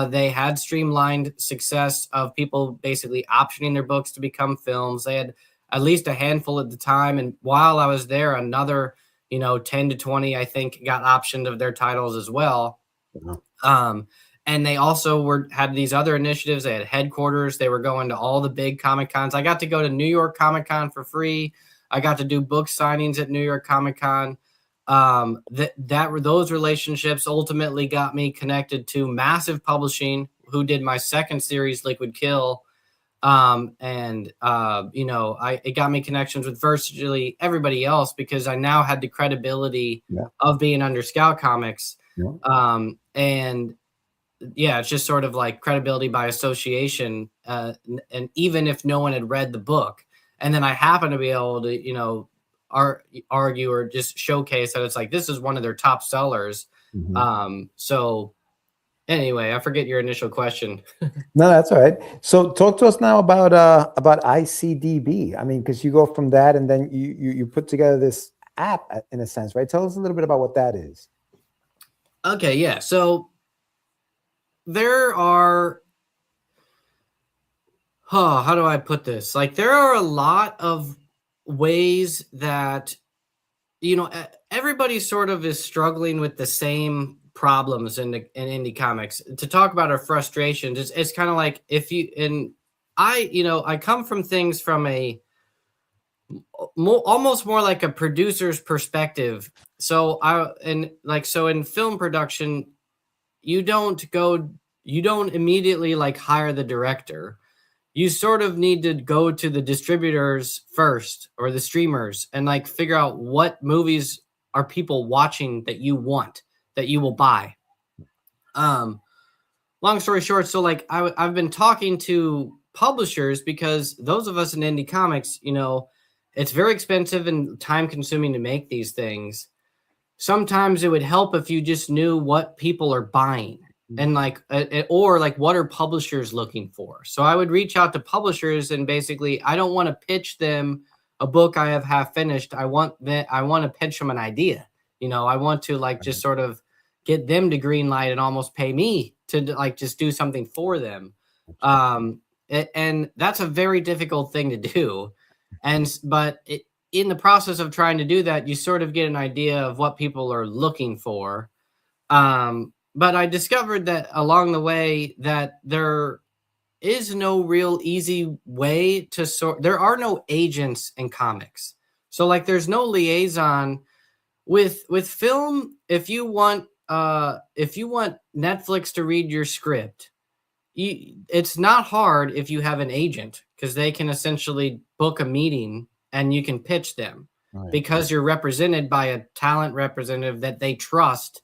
They had streamlined success of people basically optioning their books to become films. They had at least a handful at the time. And while I was there, another, 10 to 20, I think, got optioned of their titles as well. And they also had these other initiatives. They had headquarters. They were going to all the big Comic Cons. I got to go to New York Comic Con for free. I got to do book signings at New York Comic Con. Those relationships ultimately got me connected to Massive Publishing, who did my second series, Liquid Kill. It got me connections with virtually everybody else, because I now had the credibility of being under Scout Comics. And yeah, it's just sort of like credibility by association. And even if no one had read the book, and then I happen to be able to, you know, argue or just showcase that it's like, this is one of their top sellers. So anyway, I forget your initial question. No, that's all right. So talk to us now about ICDB. I mean, because you go from that and then you put together this app in a sense, right? Tell us a little bit about what that is. Okay, yeah. So there are, how do I put this? Like, there are a lot of ways that, you know, everybody sort of is struggling with the same problems in indie comics. To talk about our frustrations, it's kind of like if you, and I, you know, I come from things from a almost more like a producer's perspective. So so in film production, you don't immediately like hire the director. You sort of need to go to the distributors first or the streamers and like figure out what movies are people watching that you want, that you will buy. Long story short, so like I've been talking to publishers because those of us in indie comics, you know, it's very expensive and time consuming to make these things. Sometimes it would help if you just knew what people are buying and like, or like, what are publishers looking for? So I would reach out to publishers and basically, I don't want to pitch them a book I have half finished. I want to pitch them an idea. You know, I want to like just sort of get them to green light and almost pay me to like just do something for them. And that's a very difficult thing to do. But in the process of trying to do that, you sort of get an idea of what people are looking for. But I discovered that along the way that there is no real easy way to sort. There are no agents in comics. So like there's no liaison with film. If you want Netflix to read your script, it's not hard if you have an agent, because they can essentially book a meeting and you can pitch them because you're represented by a talent representative that they trust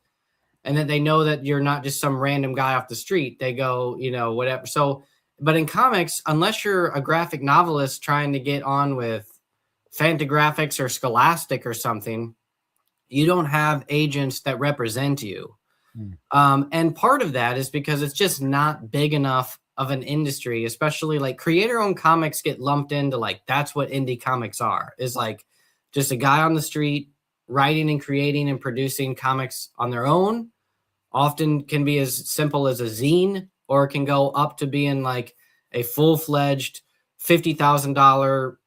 and that they know that you're not just some random guy off the street. They go, you know, whatever. So, but in comics, unless you're a graphic novelist trying to get on with Fantagraphics or Scholastic or something, you don't have agents that represent you. And part of that is because it's just not big enough of an industry, especially like creator-owned comics get lumped into like, that's what indie comics are, is like just a guy on the street writing and creating and producing comics on their own. Often can be as simple as a zine, or it can go up to being like a full-fledged $50,000,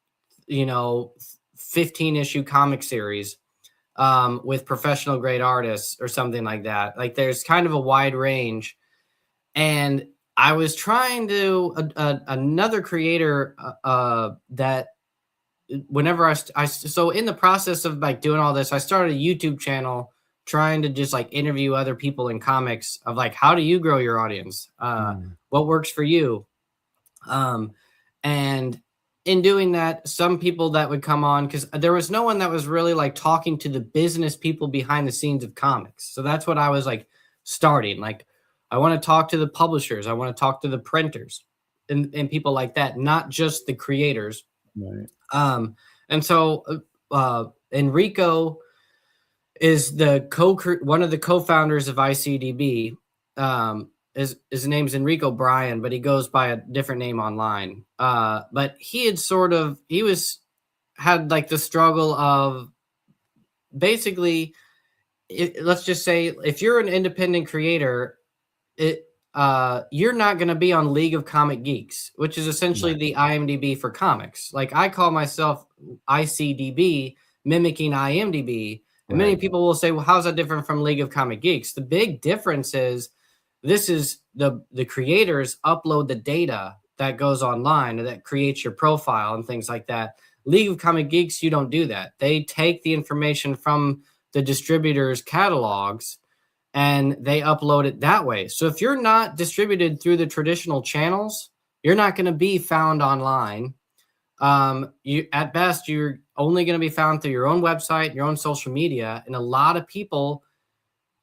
you know, 15-issue comic series with professional grade artists or something like that. Like there's kind of a wide range. And I was trying to another creator that whenever so in the process of like doing all this, I started a YouTube channel trying to just like interview other people in comics of like, how do you grow your audience? What works for you? And in doing that, some people that would come on, because there was no one that was really like talking to the business people behind the scenes of comics. So that's what I was like starting. Like, I want to talk to the publishers. I want to talk to the printers and people like that, not just the creators. Right. And so Enrico is one of the co-founders of ICDB. His name's Enrico Bryan, but he goes by a different name online. But he had like the struggle of basically, let's just say if you're an independent creator, you're not going to be on League of Comic Geeks, which is essentially the IMDb for comics. Like I call myself ICDB, mimicking IMDb. And many people will say, well, how's that different from League of Comic Geeks? The big difference is this is the creators upload the data that goes online and that creates your profile and things like that. League of Comic Geeks, you don't do that. They take the information from the distributors' catalogs and they upload it that way. So if you're not distributed through the traditional channels, you're not going to be found online. At best, you're only going to be found through your own website, your own social media. And a lot of people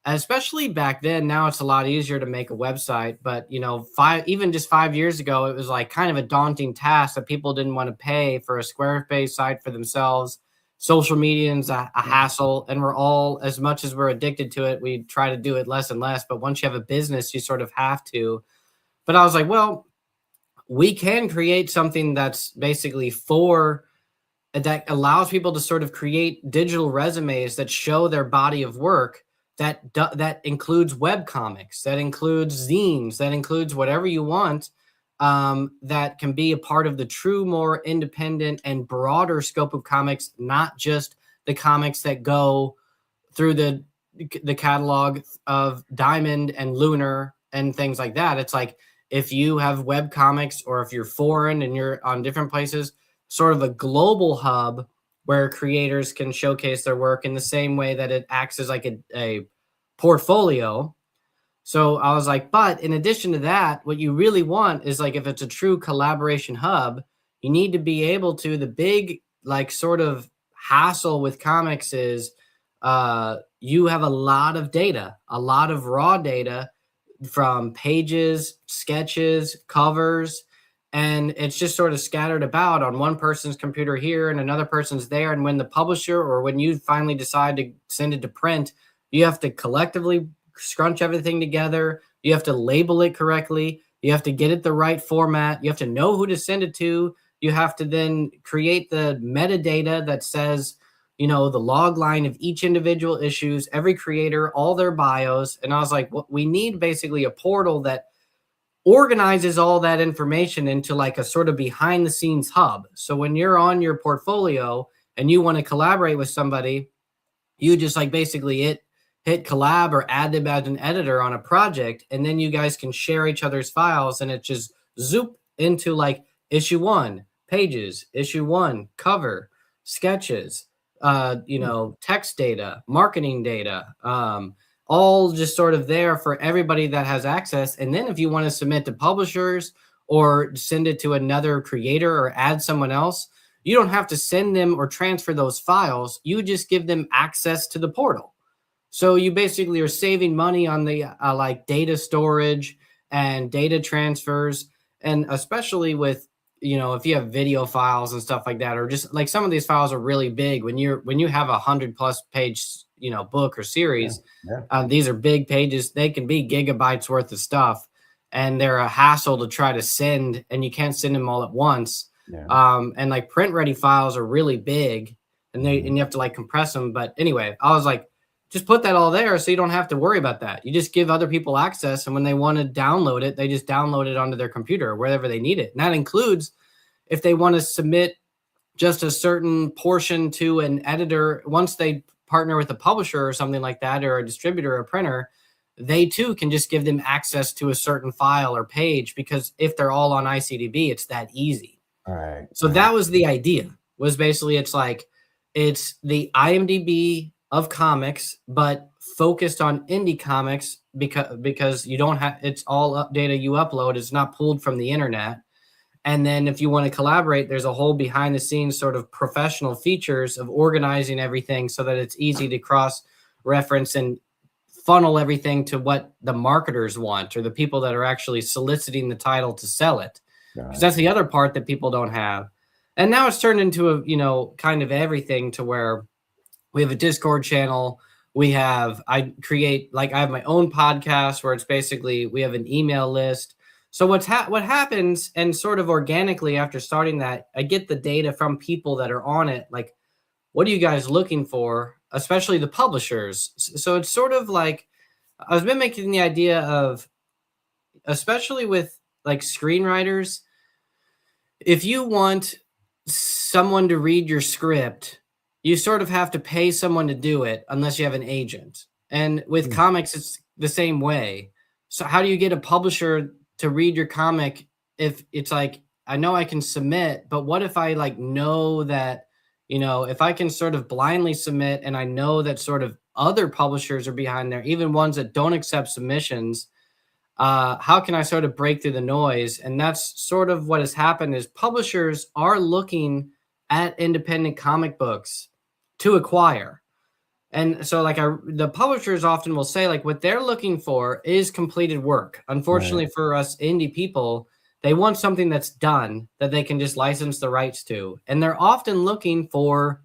especially back then. Now it's a lot easier to make a website, but even just 5 years ago, it was like kind of a daunting task that people didn't want to pay for a Squarespace site for themselves. Social media is a hassle, and we're all, as much as we're addicted to it, we try to do it less and less. But once you have a business, you sort of have to. But I was like, well, we can create something that's basically that allows people to sort of create digital resumes that show their body of work, that includes web comics, that includes zines, that includes whatever you want, that can be a part of the true, more independent and broader scope of comics, not just the comics that go through the catalog of Diamond and Lunar and things like that. It's like, if you have web comics, or if you're foreign and you're on different places, sort of a global hub where creators can showcase their work in the same way that it acts as like a portfolio. So I was like, but in addition to that, what you really want is, like, if it's a true collaboration hub, you need to be able to, the big, like, sort of hassle with comics is you have a lot of data, a lot of raw data from pages, sketches, covers, and it's just sort of scattered about on one person's computer here and another person's there. And when the publisher, or when you finally decide to send it to print, you have to collectively scrunch everything together. You have to label it correctly. You have to get it the right format. You have to know who to send it to. You have to then create the metadata that says, the log line of each individual issues, every creator, all their bios. And I was like, well, we need basically a portal that organizes all that information into like a sort of behind the scenes hub. So when you're on your portfolio and you want to collaborate with somebody, you just like basically hit collab or add them as an editor on a project, and then you guys can share each other's files, and it just zoop into like issue 1, pages, issue 1, cover, sketches, text data, marketing data, all just sort of there for everybody that has access. And then if you want to submit to publishers or send it to another creator or add someone else, you don't have to send them or transfer those files. You just give them access to the portal. So you basically are saving money on the like data storage and data transfers. And especially with, if you have video files and stuff like that, or just like some of these files are really big, when you have 100+ page, book or series, these are big pages. They can be gigabytes worth of stuff, and they're a hassle to try to send, and you can't send them all at once. And like print ready files are really big, and you have to like compress them. But anyway, I was like, just put that all there so you don't have to worry about that. You just give other people access, and when they want to download it, they just download it onto their computer or wherever they need it. And that includes if they want to submit just a certain portion to an editor. Once they partner with a publisher or something like that, or a distributor or a printer, they too can just give them access to a certain file or page, because if they're all on ICDB, it's that easy. All right. So that was the idea, was basically it's the IMDb of comics, but focused on indie comics, because you don't have, it's all data you upload. It's not pulled from the internet. And then if you want to collaborate, there's a whole behind the scenes sort of professional features of organizing everything so that it's easy to cross reference and funnel everything to what the marketers want, or the people that are actually soliciting the title to sell it. Because that's the other part that people don't have. And now it's turned into a, kind of everything, to where we have a Discord channel. I have my own podcast where it's basically, we have an email list. So what happens, and sort of organically after starting that, I get the data from people that are on it. Like, what are you guys looking for? Especially the publishers. So it's sort of like, I was mimicking the idea of, especially with like screenwriters, if you want someone to read your script, you sort of have to pay someone to do it unless you have an agent. And with comics, it's the same way. So how do you get a publisher to read your comic if it's like, I know I can submit, but what if I like know that, if I can sort of blindly submit, and I know that sort of other publishers are behind there, even ones that don't accept submissions, how can I sort of break through the noise? And that's sort of what has happened, is publishers are looking at independent comic books to acquire. And so like the publishers often will say like what they're looking for is completed work. Unfortunately for us indie people, they want something that's done that they can just license the rights to. And they're often looking for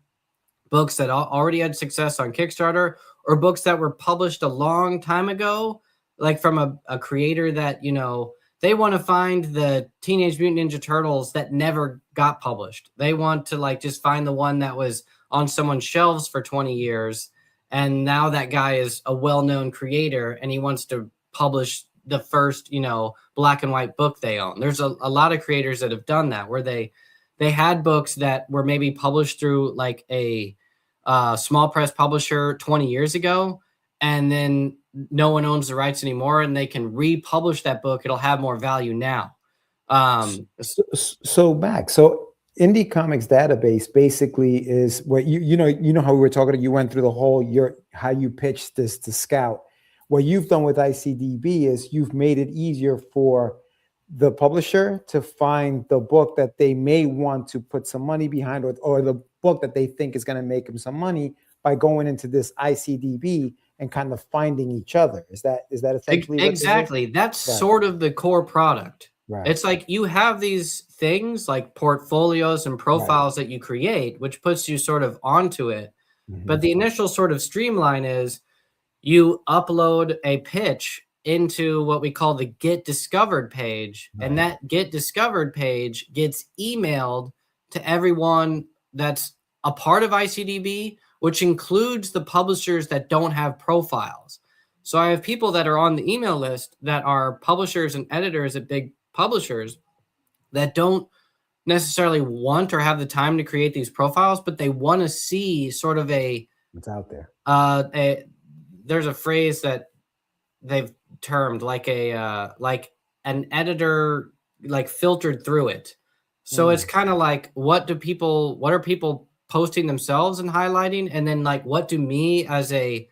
books that already had success on Kickstarter, or books that were published a long time ago, like from a creator that, you know, they want to find the Teenage Mutant Ninja Turtles that never got published. They want to like just find the one that was on someone's shelves for 20 years. And now that guy is a well-known creator and he wants to publish the first, you know, black and white book they own. There's a lot of creators that have done that, where they had books that were maybe published through like a small press publisher 20 years ago, and then no one owns the rights anymore, and they can republish that book. It'll have more value now. So Max, so Indie Comics Database basically is what you know how we were talking. You went through the whole how you pitched this to Scout. What you've done with ICDB is you've made it easier for the publisher to find the book that they may want to put some money behind, or the book that they think is going to make them some money, by going into this ICDB and kind of finding each other. Is that essentially exactly? That's sort of the core product. Right. It's like you have these things like portfolios and profiles that you create, which puts you sort of onto it. But the initial sort of streamline is you upload a pitch into what we call the Get Discovered page. And that Get Discovered page gets emailed to everyone that's a part of ICDB, which includes the publishers that don't have profiles. So I have people that are on the email list that are publishers and editors at big publishers that don't necessarily want or have the time to create these profiles, but they want to see sort of what's out there. There's a phrase that they've termed like like an editor like filtered through it. So it's kind of like, what are people posting themselves and highlighting? And then like, what do me as a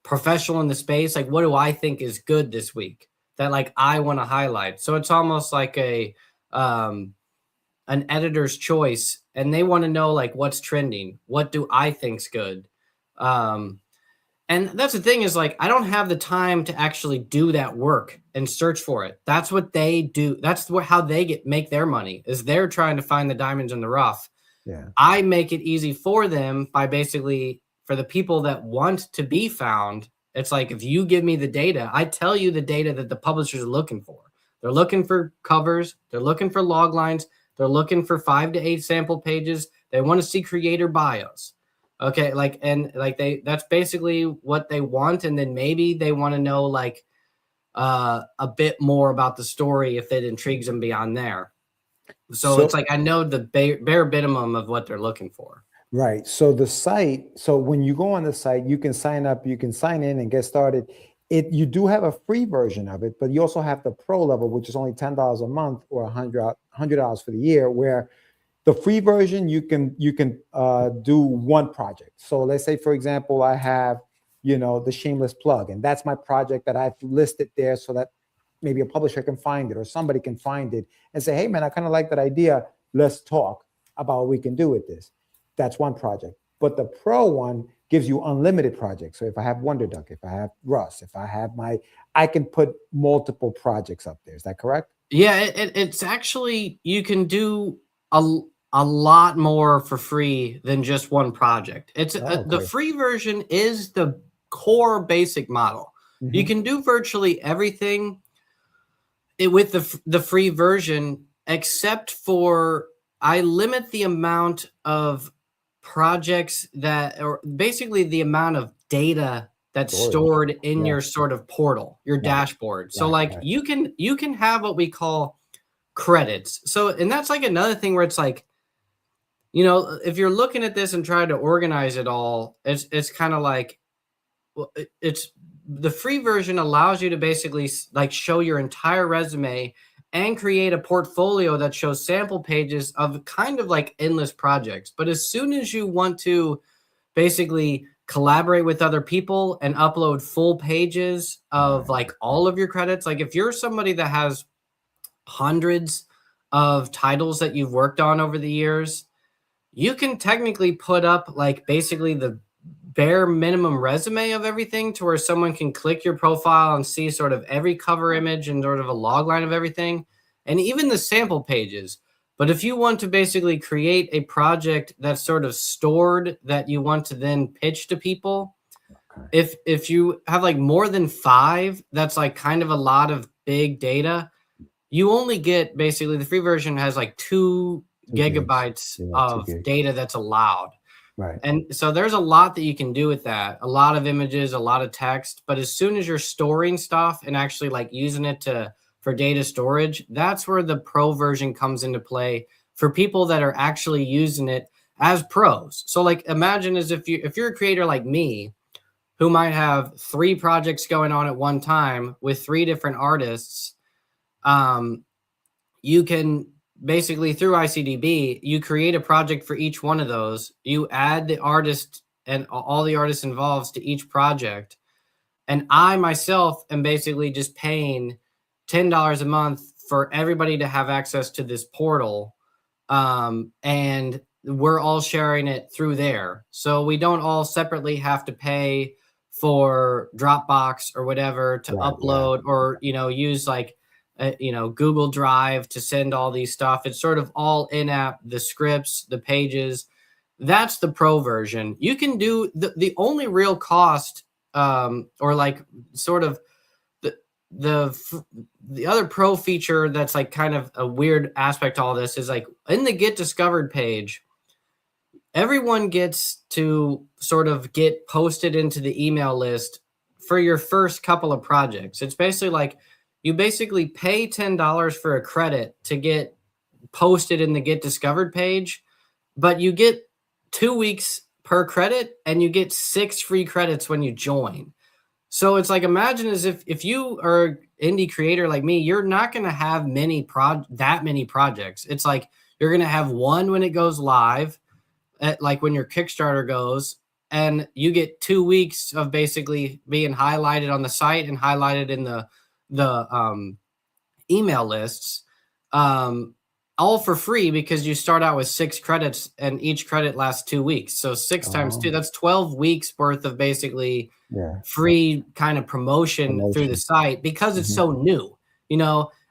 professional in the space, like what do I think is good this week that like I want to highlight? So it's almost like an editor's choice, and they want to know like what's trending. What do I think's good? And that's the thing is like, I don't have the time to actually do that work and search for it. That's what they do. That's how they make their money, is they're trying to find the diamonds in the rough. Yeah. I make it easy for them by basically, for the people that want to be found, it's like, if you give me the data, I tell you the data that the publishers are looking for. They're looking for covers. They're looking for log lines. They're looking for 5 to 8 sample pages. They want to see creator bios. Okay, that's basically what they want, and then maybe they want to know like a bit more about the story if it intrigues them beyond there. So it's like I know the bare minimum of what they're looking for. Right. So the site. So when you go on the site, you can sign up. You can sign in and get started. You do have a free version of it, but you also have the pro level, which is only $10 a month or $100 for the year, where the free version, you can do one project. So let's say, for example, I have, the Shameless Plug, and that's my project that I've listed there so that maybe a publisher can find it or somebody can find it and say, hey, man, I kind of like that idea. Let's talk about what we can do with this. That's one project. But the pro one gives you unlimited projects. So if I have Wonder Duck, if I have Russ, if I have I can put multiple projects up there. Is that correct? Yeah, it's actually, you can do a lot more for free than just one project. It's the free version is the core basic model. You can do virtually everything with the free version, except for I limit the amount of projects or basically the amount of data that's stored in your sort of portal, your dashboard. So you can have what we call credits. So, and that's like another thing where it's like, if you're looking at this and trying to organize it all, it's kind of like, it's the free version allows you to basically like show your entire resume and create a portfolio that shows sample pages of kind of like endless projects. But as soon as you want to basically collaborate with other people and upload full pages of like all of your credits, like if you're somebody that has hundreds of titles that you've worked on over the years, you can technically put up like basically bare minimum resume of everything to where someone can click your profile and see sort of every cover image and sort of a log line of everything, and even the sample pages. But if you want to basically create a project that's sort of stored that you want to then pitch to people, if you have like more than 5, that's like kind of a lot of big data. You only get basically, the free version has like 2 gigabytes of data that's allowed. Right. And so there's a lot that you can do with that. A lot of images, a lot of text. But as soon as you're storing stuff and actually like using it for data storage, that's where the pro version comes into play for people that are actually using it as pros. So like imagine as if you're a creator like me, who might have 3 projects going on at one time with 3 different artists, you can basically through ICDB, you create a project for each one of those. You add the artist and all the artists involved to each project. And I myself am basically just paying $10 a month for everybody to have access to this portal. And we're all sharing it through there. So we don't all separately have to pay for Dropbox or whatever to upload or, use like, Google Drive to send all these stuff. It's sort of all in-app, the scripts, the pages. That's the pro version. You can do the only real cost, or like sort of the other pro feature that's like kind of a weird aspect to all this is like in the Get Discovered page, everyone gets to sort of get posted into the email list for your first couple of projects. It's basically like you basically pay $10 for a credit to get posted in the Get Discovered page, but you get 2 weeks per credit and you get 6 free credits when you join. So it's like, imagine as if you are an indie creator like me, you're not going to have that many projects. It's like you're going to have one when it goes live, like when your Kickstarter goes, and you get 2 weeks of basically being highlighted on the site and highlighted in the email lists, all for free because you start out with 6 credits and each credit lasts 2 weeks. So 6 times 2, that's 12 weeks worth of basically free kind of promotion through the site because it's so new.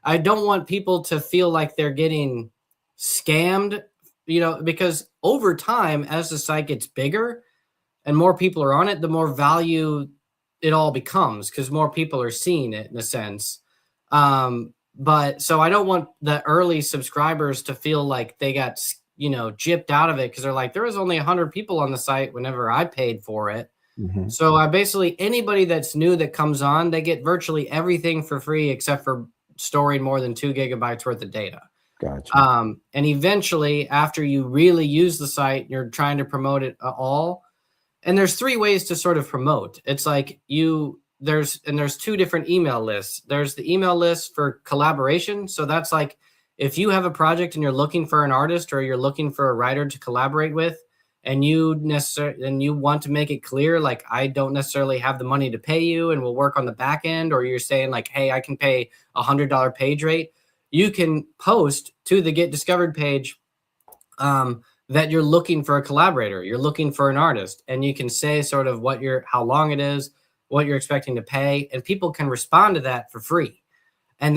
I don't want people to feel like they're getting scammed, because over time, as the site gets bigger and more people are on it, the more value it all becomes because more people are seeing it in a sense. But so I don't want the early subscribers to feel like they got, gypped out of it because they're like, there was only 100 people on the site whenever I paid for it. So I basically, anybody that's new that comes on, they get virtually everything for free except for storing more than 2 gigabytes worth of data. Gotcha. And eventually, after you really use the site, you're trying to promote it all. And there's 3 ways to sort of promote. It's like there's 2 different email lists. There's the email list for collaboration. So that's like if you have a project and you're looking for an artist or you're looking for a writer to collaborate with, and you want to make it clear, like, I don't necessarily have the money to pay you and we'll work on the back end, or you're saying like, hey, I can pay $100 page rate. You can post to the Get Discovered page that you're looking for a collaborator, you're looking for an artist, and you can say sort of how long it is, what you're expecting to pay, and people can respond to that for free. And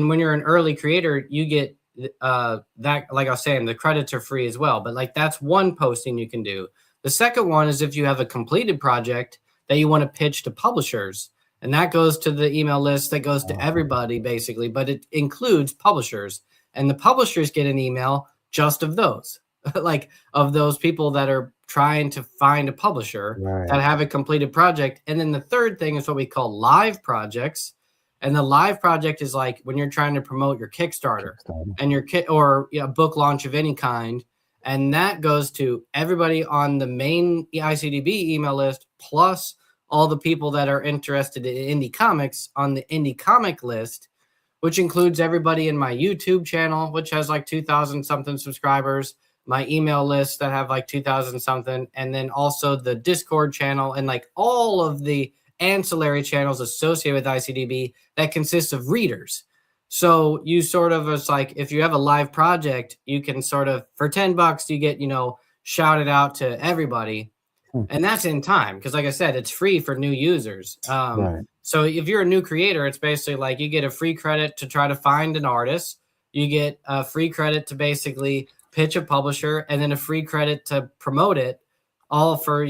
when you're an early creator, you get that, like I was saying, the credits are free as well. But like that's one posting you can do. The second one is if you have a completed project that you want to pitch to publishers, and that goes to the email list that goes to everybody basically, but it includes publishers, and the publishers get an email just of those, like of those people that are trying to find a publisher that have a completed project. And then the third thing is what we call live projects. And the live project is like when you're trying to promote your Kickstarter and your or a book launch of any kind. And that goes to everybody on the main ICDB email list, plus all the people that are interested in indie comics on the indie comic list, which includes everybody in my YouTube channel, which has like 2,000 something subscribers, my email list that have like 2,000 something, and then also the Discord channel and like all of the ancillary channels associated with ICDB that consists of readers. So you sort of, it's like if you have a live project, you can sort of, for $10 you get, shouted out to everybody. And that's in time. Cause like I said, it's free for new users. Right. So if you're a new creator, it's basically like you get a free credit to try to find an artist. You get a free credit to basically pitch a publisher, and then a free credit to promote it, all for,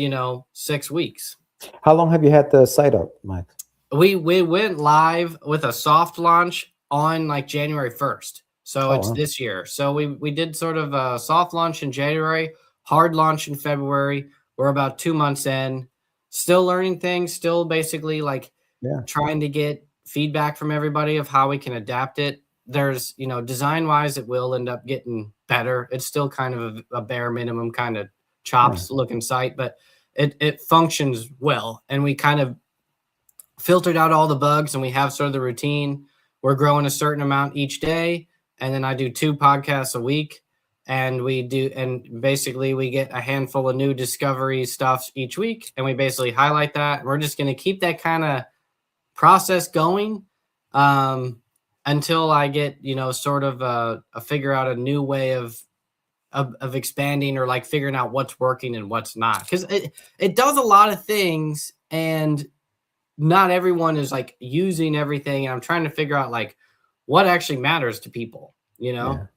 6 weeks. How long have you had the site up, Mike? We went live with a soft launch on like January 1st. So it's this year. So we did sort of a soft launch in January, hard launch in February. We're about 2 months in, still learning things, still basically like trying to get feedback from everybody of how we can adapt it. There's, design wise, it will end up getting better. It's still kind of a bare minimum kind of chops looking site, but it functions well. And we kind of filtered out all the bugs, and we have sort of the routine. We're growing a certain amount each day. And then I do 2 podcasts a week, and basically we get a handful of new discovery stuff each week. And we basically highlight that. And we're just going to keep that kind of process going until I get, sort of figure out a new way of expanding, or like figuring out what's working and what's not. Because it does a lot of things, and not everyone is like using everything. And I'm trying to figure out like what actually matters to people, Yeah.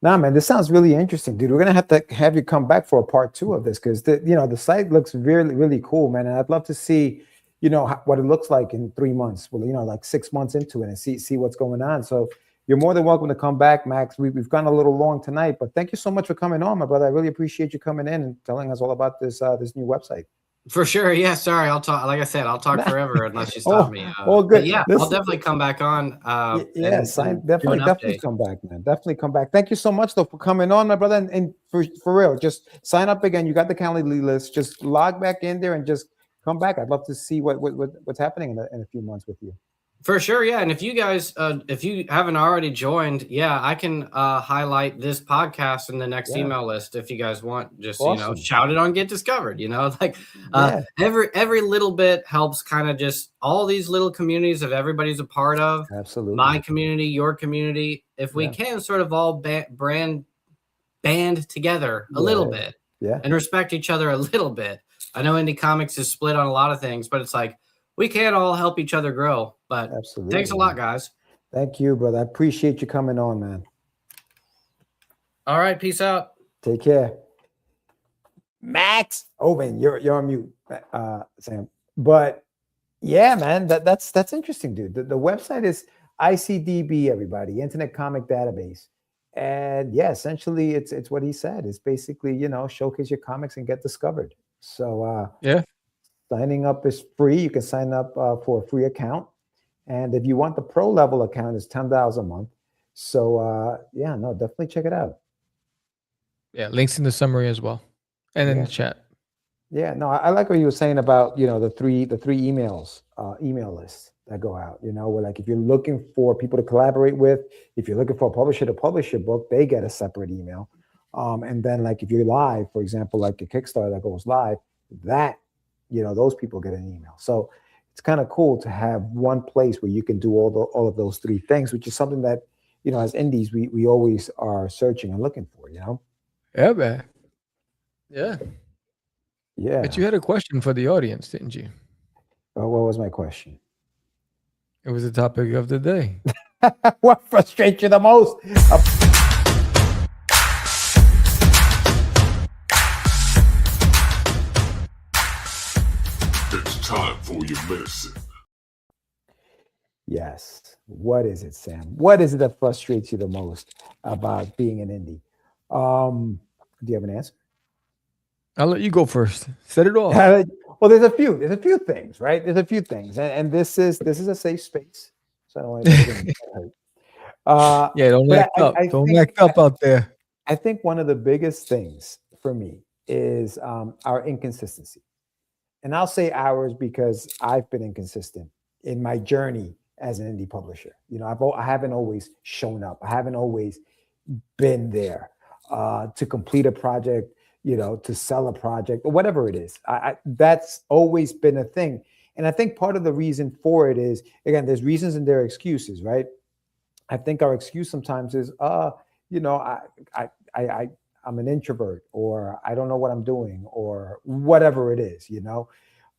Nah, man, this sounds really interesting, dude. We're gonna have to have you come back for a part 2 of this, because the site looks really, really cool, man. And I'd love to see, what it looks like in 3 months. Well, like 6 months into it, and see what's going on. So you're more than welcome to come back, Max. We've gone a little long tonight, but thank you so much for coming on, my brother. I really appreciate you coming in and telling us all about this new website. For sure. Yeah. Sorry. I'll talk. Like I said, I'll talk forever unless you stop me. All good. Yeah. I'll definitely come back on. Definitely come back, man. Definitely come back. Thank you so much, though, for coming on, my brother. And for real, just sign up again. You got the Calendly list. Just log back in there and just come back. I'd love to see what's happening in a few months with you. For sure, yeah. And if you guys, if you haven't already joined, I can highlight this podcast in the next email list if you guys want. Just Awesome. Shout it on Get Discovered. Every little bit helps. Kind of just all these little communities of everybody's a part of. Absolutely, my community, your community. If we can sort of all band together a little bit, and respect each other a little bit. I know indie comics is split on a lot of things, but it's like, we can't all help each other grow, but thanks a lot, guys. Thank you, brother. I appreciate you coming on, man. All right. Peace out. Take care. Max Hoven, you're on mute, Sam. But yeah, man, that's interesting, dude. The website is ICDB, everybody, Internet Comic Database. And essentially it's what he said. It's basically, showcase your comics and get discovered. So signing up is free. You can sign up for a free account. And if you want the pro level account, it's $10 a month. So definitely check it out. Yeah, links in the summary as well. And in the chat. Yeah, no, I like what you were saying about, the three emails, email lists that go out, where like if you're looking for people to collaborate with, if you're looking for a publisher to publish your book, they get a separate email. And then like if you're live, for example, like a Kickstarter that goes live, that those people get an email. So it's kind of cool to have one place where you can do all of those 3 things, which is something that, as indies, we always are searching and looking for, Yeah, man. Yeah. Yeah. But you had a question for the audience, didn't you? What was my question? It was the topic of the day. What frustrates you the most? It's time for your medicine. Yes. What is it, Sam? What is it that frustrates you the most about being an indie? Do you have an answer? I'll let you go first. Set it off. Well, there's a few things, right? There's a few things, and this is a safe space, so I don't want to get hurt. Don't act up. Don't act up out there. I think one of the biggest things for me is our inconsistency, and I'll say ours because I've been inconsistent in my journey as an indie publisher. I haven't always shown up. I haven't always been there to complete a project, to sell a project or whatever it is. That's always been a thing. And I think part of the reason for it is, again, there's reasons and there are excuses, right? I think our excuse sometimes is, I I'm an introvert, or I don't know what I'm doing, or whatever it is, you know.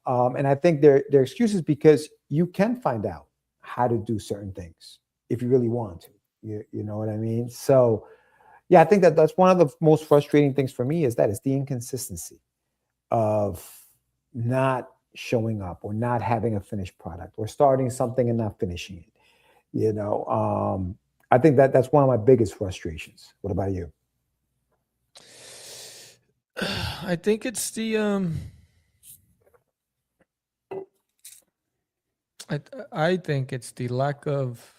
And I think they're excuses because you can find out how to do certain things if you really want to. You know what I mean? So yeah, I think that that's one of the most frustrating things for me is that it's the inconsistency of not showing up or not having a finished product or starting something and not finishing it. You know, I think that that's one of my biggest frustrations. What about you? I think it's the I think it's the lack of,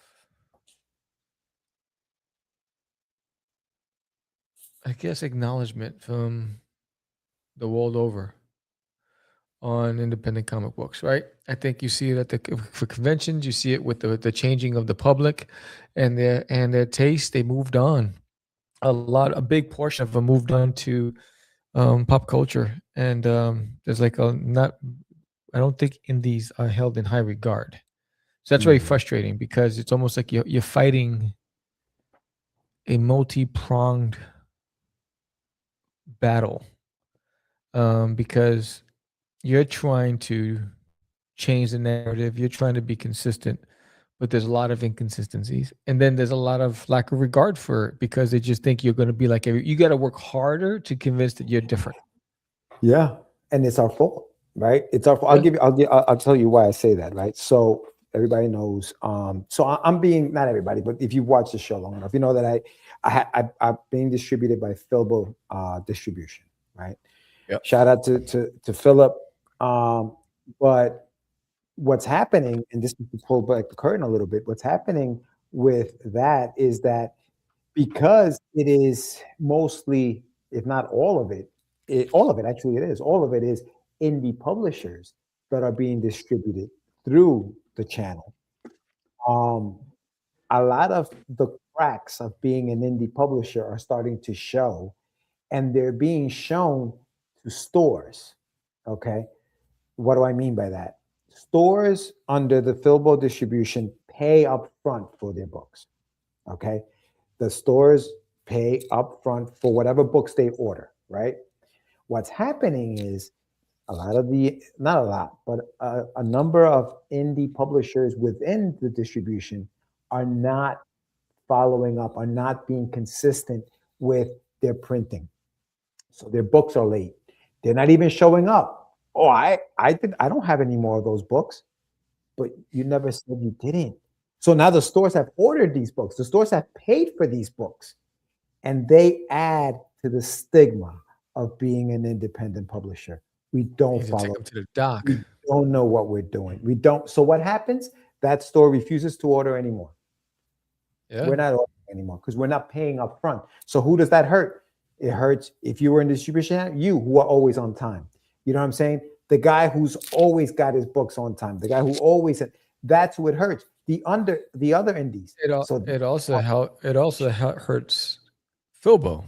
I guess, acknowledgement from the world over on independent comic books, right? I think you see it at for conventions, you see it with the changing of the public and their taste. They moved on. A big portion of them moved on to pop culture, and there's like a not. I don't think indies are held in high regard. So that's very Mhm. frustrating because it's almost like you're fighting a multi-pronged battle, because you're trying to change the narrative, you're trying to be consistent, but there's a lot of inconsistencies, and then there's a lot of lack of regard for it because they just think you're going to be like you got to work harder to convince that you're different. Yeah, and it's our fault, right? It's our fault. Yeah. I'll tell you why I say that, right? So everybody knows. So I'm being not everybody, but if you watch the show long enough, you know that I'm being distributed by Philbo Distribution, right? Yep. Shout out to Philip. But what's happening, and this is to pull back the curtain a little bit, what's happening with that is that because it is mostly, if not all of it, all of it actually it is, all of it is indie publishers that are being distributed through the channel. Um, a lot of the cracks of being an indie publisher are starting to show, and they're being shown to stores. Okay. What do I mean by that? Stores under the Philbo distribution pay up front for their books. Okay. The stores pay up front for whatever books they order, right? What's happening is a lot of not a lot, but a number of indie publishers within the distribution are not following up, are not being consistent with their printing. So their books are late. They're not even showing up. Oh, I don't have any more of those books, but you never said you didn't. So now the stores have ordered these books. The stores have paid for these books, and they add to the stigma of being an independent publisher. We don't You need to take follow. them to the dock. We don't know what we're doing. We don't. So what happens? That store refuses to order anymore. Yeah. We're not ordering anymore because we're not paying up front. So who does that hurt? It hurts if you were in distribution, you who are always on time. You know what I'm saying? The guy who's always got his books on time, the guy who always that's who it hurts. The other indies. It also hurts Philbo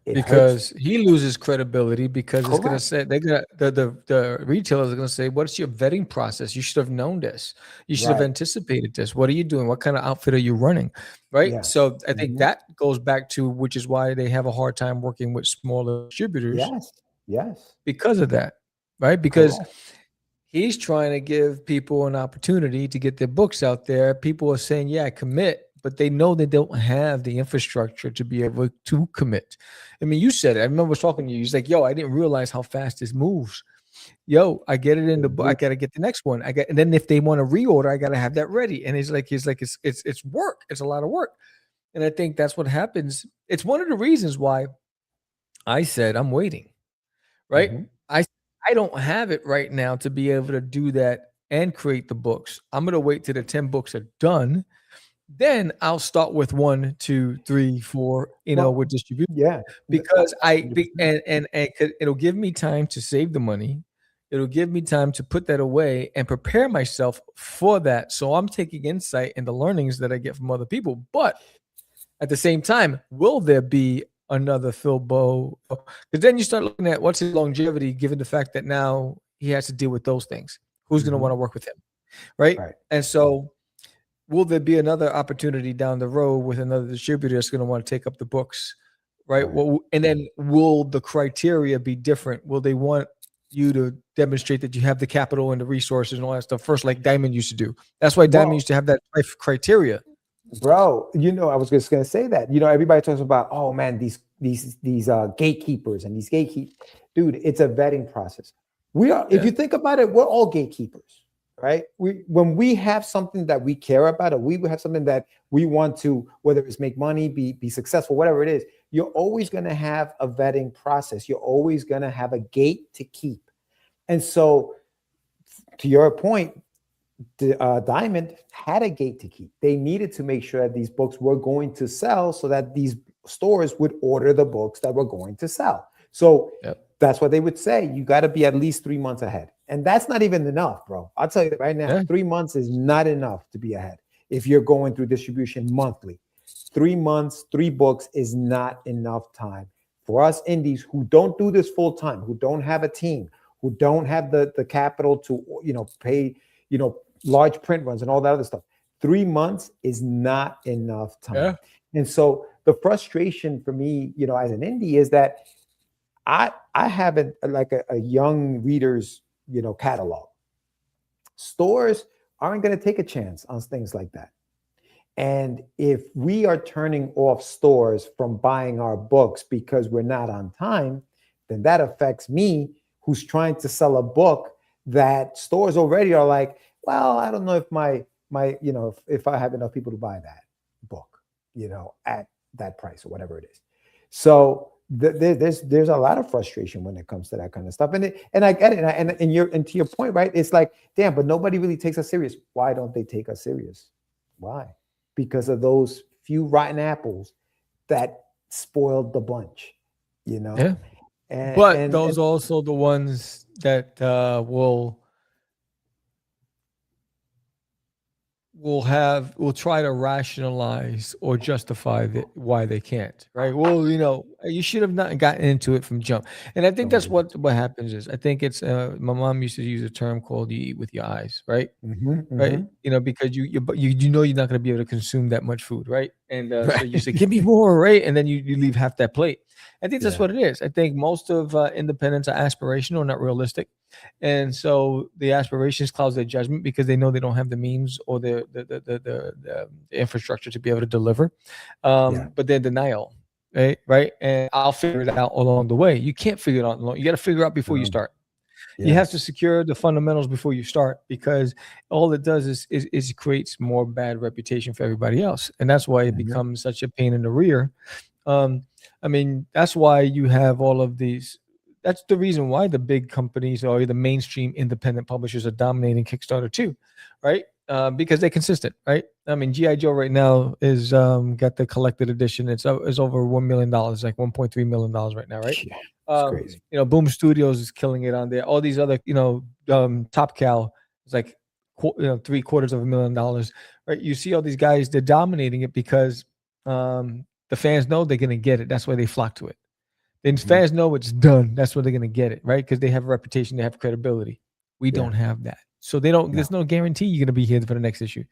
It because hurts. he loses credibility because it's going to Correct. say they're going to the retailers are going to say, what's your vetting process? You should have known this. You should have Right. anticipated this. What are you doing? What kind of outfit are you running? Right. Yeah. So I think Mhm. that goes back to, which is why they have a hard time working with smaller distributors Yes. because of that. Right. Because Correct. he's trying to give people an opportunity to get their books out there. People are saying, yeah, commit, but they know they don't have the infrastructure to be able to commit. I mean, you said it. I remember talking to you. He's like, yo, I didn't realize how fast this moves. Yo, I get it in the book. I got to get the next one. And then if they want to reorder, I got to have that ready. And he's like, it's work. It's a lot of work. And I think that's what happens. It's one of the reasons why I said I'm waiting, right? Mhm. I don't have it right now to be able to do that and create the books. I'm going to wait till the 10 books are done. Then I'll start with 1, 2, 3, 4, Well, with distribution, yeah. because it'll give me time to save the money. It'll give me time to put that away and prepare myself for that. So I'm taking insight and the learnings that I get from other people. But at the same time, will there be another Philbo? Because then you start looking at what's his longevity, given the fact that now he has to deal with those things. Who's going to Mhm. want to work with him, right? Right. And so, will there be another opportunity down the road with another distributor that's going to want to take up the books, right? Well, and then will the criteria be different? Will they want you to demonstrate that you have the capital and the resources and all that stuff first, like Diamond used to do? That's why Diamond used to have that criteria. Bro, I was just gonna say that. Everybody talks about, oh man, these gatekeepers and these gatekeepers. Dude, it's a vetting process. We are, if you think about it, we're all gatekeepers, right? When we have something that we care about, or we have something that we want to, whether it's make money, be successful, whatever it is, you're always gonna have a vetting process. You're always gonna have a gate to keep. And so, to your point, Diamond had a gate to keep. They needed to make sure that these books were going to sell so that these stores would order the books that were going to sell. So that's what they would say. You got to be at least 3 months ahead. And that's not even enough, bro. I'll tell you that right now. 3 months is not enough to be ahead. If you're going through distribution monthly, 3 months, 3 books is not enough time for us indies who don't do this full time, who don't have a team, who don't have the capital to, pay, large print runs and all that other stuff. 3 months is not enough time. Yeah. And so the frustration for me, as an indie, is that I have a young reader's, catalog. Stores aren't going to take a chance on things like that. And if we are turning off stores from buying our books because we're not on time, then that affects me, who's trying to sell a book that stores already are like, well, I don't know if my if I have enough people to buy that book, at that price or whatever it is. So there's a lot of frustration when it comes to that kind of stuff. And I get it. And to your point, right? It's like, damn, but nobody really takes us serious. Why don't they take us serious? Why? Because of those few rotten apples that spoiled the bunch, Yeah. But those are also the ones that will try to rationalize or justify why they can't, right? Well, you should have not gotten into it from jump. And I think that's what happens is, I think it's my mom used to use a term called "you eat with your eyes," right? Right? Because you know you're not going to be able to consume that much food, right? And so you say, "Give me more," right? And then you leave half that plate. I think that's what it is. I think most of independents are aspirational, not realistic. And so the aspirations clouds their judgment because they know they don't have the means or the infrastructure to be able to deliver. But they're denial, right? And I'll figure it out along the way. You can't figure it out along. You got to figure it out before you start. Yes. You have to secure the fundamentals before you start, because all it does is it creates more bad reputation for everybody else. And that's why it becomes such a pain in the rear. I mean, that's why you have all of these. That's the reason why the big companies or the mainstream independent publishers are dominating Kickstarter too, right? Because they're consistent, right? I mean, G.I. Joe right now is got the collected edition. It's over $1 million, like $1.3 million right now, right? It's crazy. Boom Studios is killing it on there. All these other, Top Cow is like, $750,000, right? You see all these guys, they're dominating it because the fans know they're gonna get it. That's why they flock to it. Then fans know it's done. That's where they're gonna get it, right? Because they have a reputation, they have credibility. We don't have that, so they don't. No. There's no guarantee you're gonna be here for the next issue.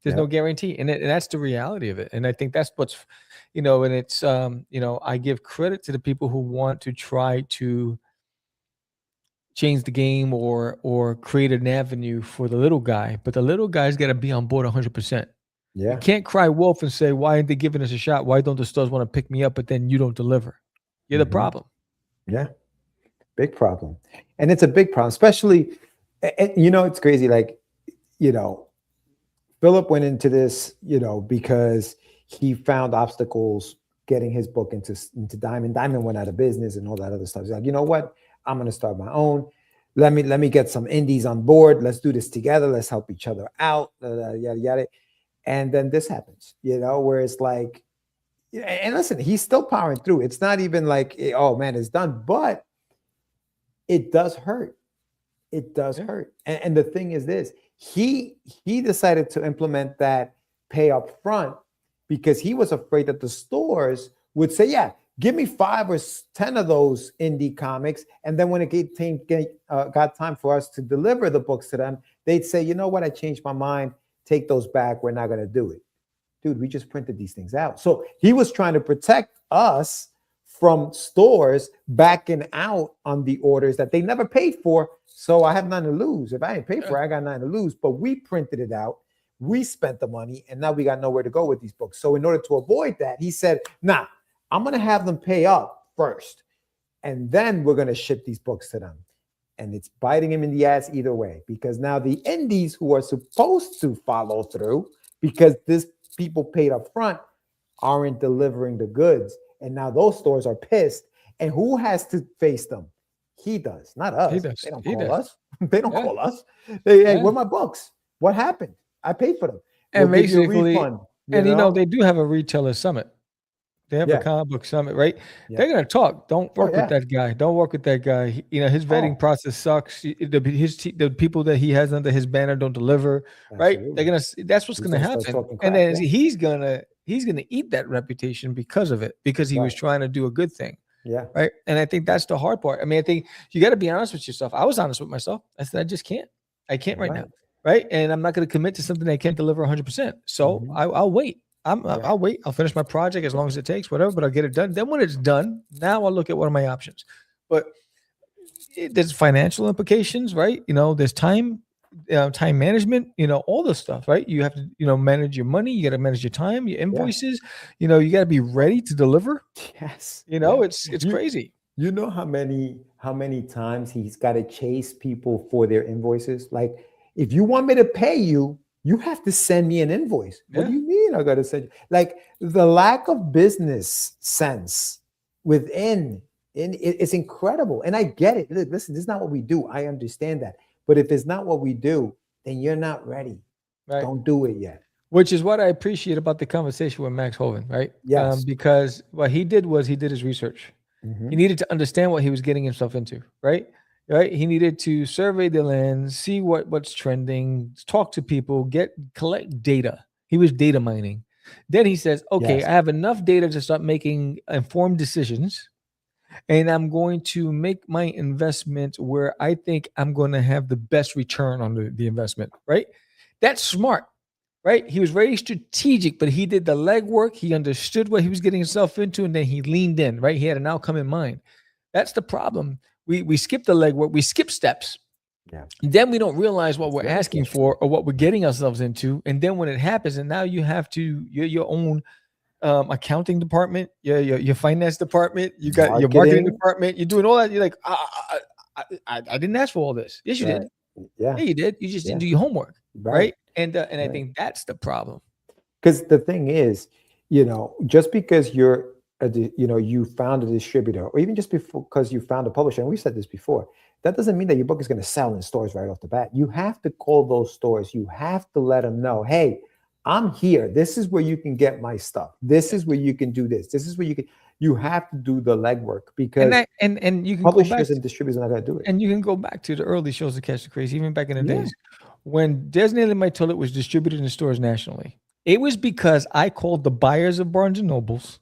There's no guarantee, and that's the reality of it. And I think that's what's, and it's I give credit to the people who want to try to change the game or create an avenue for the little guy, but the little guy's got to be on board 100%. Yeah. You can't cry wolf and say, why aren't they giving us a shot? Why don't the stores want to pick me up, but then you don't deliver? You're the problem. Yeah. Big problem. And it's a big problem, especially, it's crazy. Like, Philip went into this, because he found obstacles getting his book into Diamond. Diamond went out of business and all that other stuff. He's like, you know what? I'm going to start my own. Let me get some indies on board. Let's do this together. Let's help each other out. Yada, yada. And then this happens, where it's like, and listen, he's still powering through. It's not even like, oh man, it's done, but it does hurt. It does hurt. And the thing is this, he decided to implement that pay up front because he was afraid that the stores would say, yeah, give me 5 or 10 of those indie comics. And then when it got time for us to deliver the books to them, they'd say, you know what? I changed my mind. Take those back. We're not going to do it. Dude, we just printed these things out. So he was trying to protect us from stores backing out on the orders that they never paid for. So I have nothing to lose. If I ain't paid for it, I got nothing to lose. But we printed it out. We spent the money, and now we got nowhere to go with these books. So in order to avoid that, he said, nah, I'm going to have them pay up first, and then we're going to ship these books to them. And it's biting him in the ass either way, because now the indies who are supposed to follow through, because this people paid up front, aren't delivering the goods. And now those stores are pissed. And who has to face them? He does, not us. He does. They don't He call does. us. They don't Yeah. call us. Hey, Yeah. where are my books? What happened? I paid for them. And We'll give you a basically, refund, and they do have a retailer summit. They have Yeah. a comic book summit, right? Yeah. They're gonna talk. Don't work yeah. with that guy. Don't work with that guy. His vetting Oh. process sucks. The people that he has under his banner don't deliver, right? Absolutely. They're gonna. That's what's He's gonna gonna start happen. talking And crap, then he's gonna eat that reputation because of it, because he was Right. trying to do a good thing, Yeah. right? And I think that's the hard part. I mean, I think you got to be honest with yourself. I was honest with myself. I said I just can't. I can't right now, right? And I'm not going to commit to something I can't deliver 100%. So Mhm. I'll wait. I'll wait. I'll finish my project as long as it takes, whatever. But I'll get it done. Then when it's done, now I'll look at what are my options. But there's financial implications, right? There's time management. All this stuff, right? You have to manage your money. You got to manage your time, your invoices. You got to be ready to deliver. Yes. It's crazy. You know how many times he's got to chase people for their invoices? Like, if you want me to pay you, you have to send me an invoice. What do you mean I got to send you? Like, the lack of business sense within it's incredible. And I get it. Listen, this is not what we do. I understand that. But if it's not what we do, then you're not ready. Right. Don't do it yet. Which is what I appreciate about the conversation with Max Hoven, right? Yes. Because what he did was he did his research. Mhm. He needed to understand what he was getting himself into, right? Right. He needed to survey the land, see what's trending, talk to people, collect data. He was data mining. Then he says, okay, Yes. I have enough data to start making informed decisions, and I'm going to make my investment where I think I'm going to have the best return on the investment, right? That's smart, right? He was very strategic, but he did the legwork. He understood what he was getting himself into, and then he leaned in, right? He had an outcome in mind. That's the problem. We skip the legwork. We skip steps. Yeah. Then we don't realize what we're asking for or what we're getting ourselves into. And then when it happens, and now you have to, your own accounting department, your finance department, you got your marketing department, you're doing all that. You're like, I didn't ask for all this. Yes, you did. Yeah, you did. You just didn't do your homework, right? And I think that's the problem. Because the thing is, just because you found a distributor, or even just because you found a publisher, and we said this before, that doesn't mean that your book is going to sell in stores right off the bat. You have to call those stores. You have to let them know, hey, I'm here. This is where you can get my stuff. This is where you can do this. This is where you have to do the legwork, because and you can publishers and distributors are not going to do it. And you can go back to the early shows to Catch the Craze, even back in the days when Designated My Toilet was distributed in stores nationally. It was because I called the buyers of Barnes and Nobles.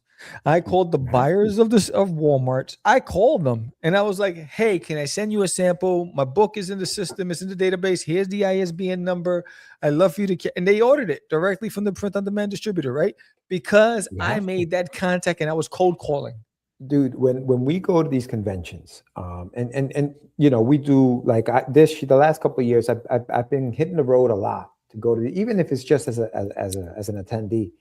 I called the buyers of Walmart's. I called them and I was like, hey, can I send you a sample? My book is in the system. It's in the database. Here's the ISBN number. I'd love for you to, and they ordered it directly from the print on demand distributor, right? Because I made that contact and I was cold calling. Dude, when we go to these conventions, and we do like the last couple of years, I've been hitting the road a lot to go to even if it's just as an attendee.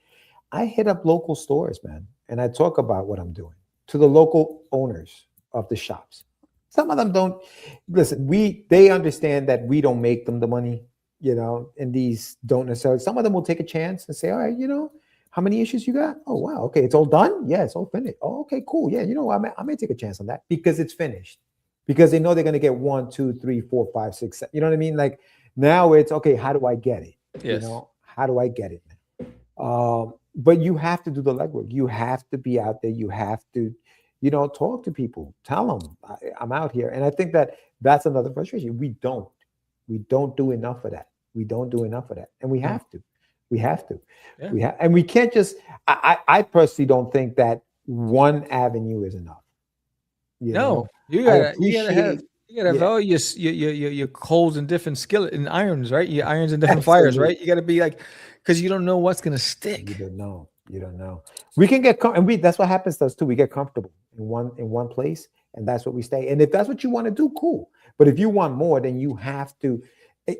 I hit up local stores, man, and I talk about what I'm doing to the local owners of the shops. Some of them don't listen. They understand that we don't make them the money, and these don't necessarily. Some of them will take a chance and say, all right, how many issues you got? Oh, wow. Okay. It's all done. Yeah, it's all finished. Oh, okay, cool. Yeah. I may take a chance on that because it's finished, because they know they're going to get 1, 2, 3, 4, 5, 6, 7. You know what I mean? Like now it's okay. How do I get it? Yes. How do I get it? But you have to do the legwork. You have to be out there. You have to, talk to people, tell them I'm out here. And I think that's another frustration. We don't do enough of that. We don't do enough of that. And we have to. We have to. Yeah. And we can't just, I personally don't think that one avenue is enough. You gotta have all your coals and different skillet and irons, right? Your irons and different fires, right? You gotta be like, because you don't know what's gonna stick. You don't know. You don't know. We can get and that's what happens to us too. We get comfortable in one place, and that's what we stay. And if that's what you want to do, cool. But if you want more, then you have to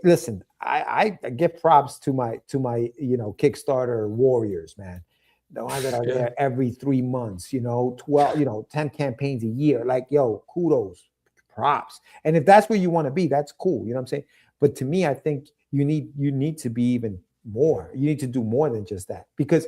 listen. I give props to my Kickstarter warriors, man. The ones that are there every 3 months, 12, 10 campaigns a year. Like, yo, kudos, props. And if that's where you want to be, that's cool. You know what I'm saying? But to me, I think you need to be even more. You need to do more than just that, because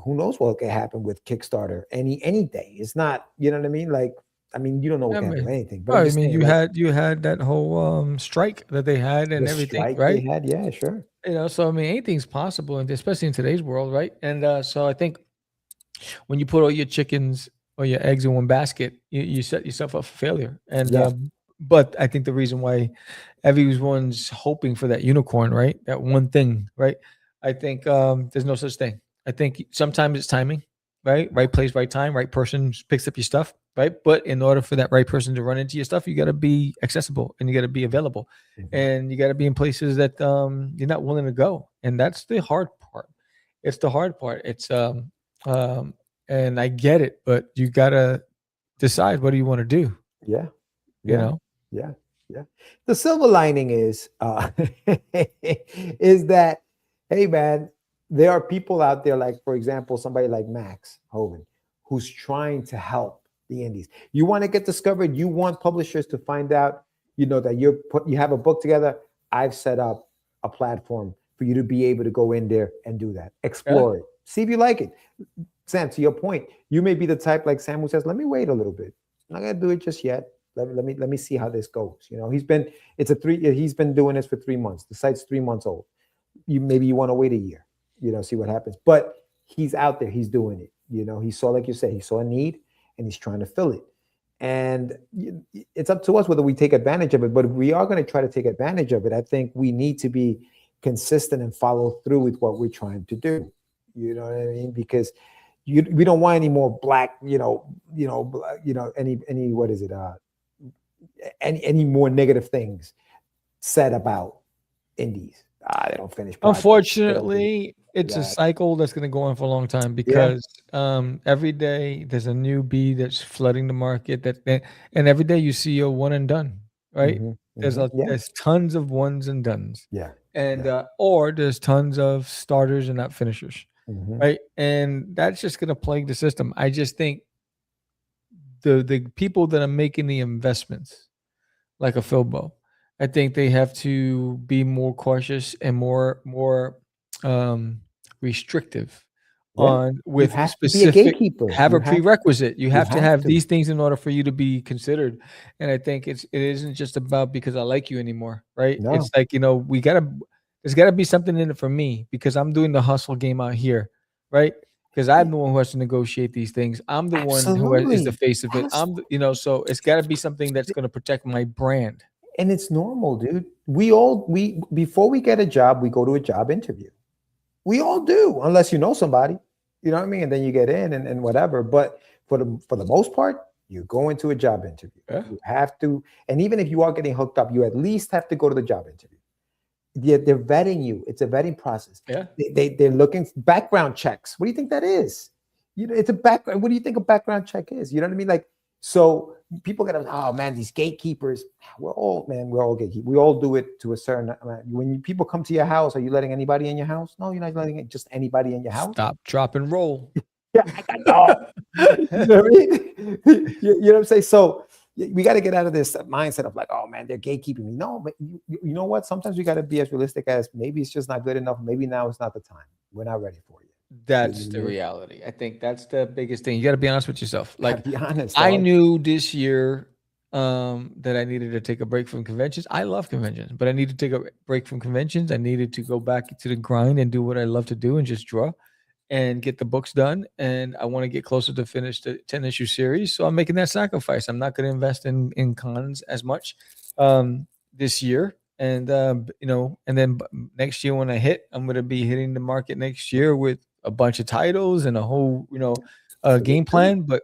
who knows what can happen with Kickstarter any day. It's not, you know what I mean? Like, I mean, you don't know what can happen with anything. But I mean, you had that whole strike that they had and the everything, strike right? they had, yeah, sure. So I mean, anything's possible, and especially in today's world, right? And so I think when you put all your chickens or your eggs in one basket, you set yourself up for failure. And but I think the reason why everyone's hoping for that unicorn, right? That one thing, right? I think there's no such thing. I think sometimes it's timing, right? Right place, right time, right person picks up your stuff, right? But in order for that right person to run into your stuff, you got to be accessible and you got to be available, and you got to be in places that you're not willing to go, and that's the hard part. It's the hard part. It's and I get it, but you got to decide what do you want to do. Yeah. You know. Yeah. The silver lining is is that, hey man, there are people out there, like, for example, somebody like Max Hoven, who's trying to help the indies. You want to get discovered, you want publishers to find out, that you have a book together. I've set up a platform for you to be able to go in there and do that. Explore it. See if you like it. Sam, to your point, you may be the type like Sam who says, let me wait a little bit. I'm not gonna do it just yet. Let me see how this goes. He's been doing this for 3 months. The site's 3 months old. Maybe you want to wait a year, see what happens. But he's out there, he's doing it. He saw, like you said, he saw a need and he's trying to fill it. And it's up to us whether we take advantage of it. But if we are going to try to take advantage of it, I think we need to be consistent and follow through with what we're trying to do. You know what I mean? Because we don't want any more black, any what is it? Any more negative things said about indies. They don't finish projects. Unfortunately, it's a cycle that's going to go on for a long time, because every day there's a new bee that's flooding the market, and every day you see a one and done, right? There's tons of ones and dones, or there's tons of starters and not finishers, right? And that's just going to plague the system. I just think the people that are making the investments, like a Philbo, I think they have to be more cautious and more restrictive with specific. Have a prerequisite. You have to have these things in order for you to be considered. And I think it isn't just about because I like you anymore, right? No. It's like, there's got to be something in it for me, because I'm doing the hustle game out here, right? Because I'm the one who has to negotiate these things. I'm the one who is the face of it. So it's got to be something that's going to protect my brand. And it's normal, dude. We before we get a job, we go to a job interview. We all do, unless you know somebody, you know what I mean? And then you get in and whatever. But for the most part, you go into a job interview. Yeah. You have to, and even if you are getting hooked up, you at least have to go to the job interview. They're vetting you. It's a vetting process. Yeah. They're looking background checks. What do you think that is? It's a background. What do you think a background check is? You know what I mean? Like, so people get, oh man, these gatekeepers. We're all gatekeepers. We all do it to a certain amount. When people come to your house, are you letting anybody in your house? No, you're not letting just anybody in your house. Stop, drop, and roll. Yeah, I know. You know what I mean? You know what I'm saying? So we got to get out of this mindset of like, oh man, they're gatekeeping me. No, but you know what? Sometimes we got to be as realistic as maybe it's just not good enough. Maybe now it's not the time. We're not ready for you. That's the reality. I think that's the biggest thing. You got to be honest with yourself. Like, be honest. I knew this year that I needed to take a break from conventions. I love conventions, but I needed to take a break from conventions. I needed to go back to the grind and do what I love to do and just draw and get the books done. And I want to get closer to finish the 10-issue series. So I'm making that sacrifice. I'm not going to invest in cons as much this year. And, and then next year when I hit, I'm going to be hitting the market next year with a bunch of titles and a whole, game plan. But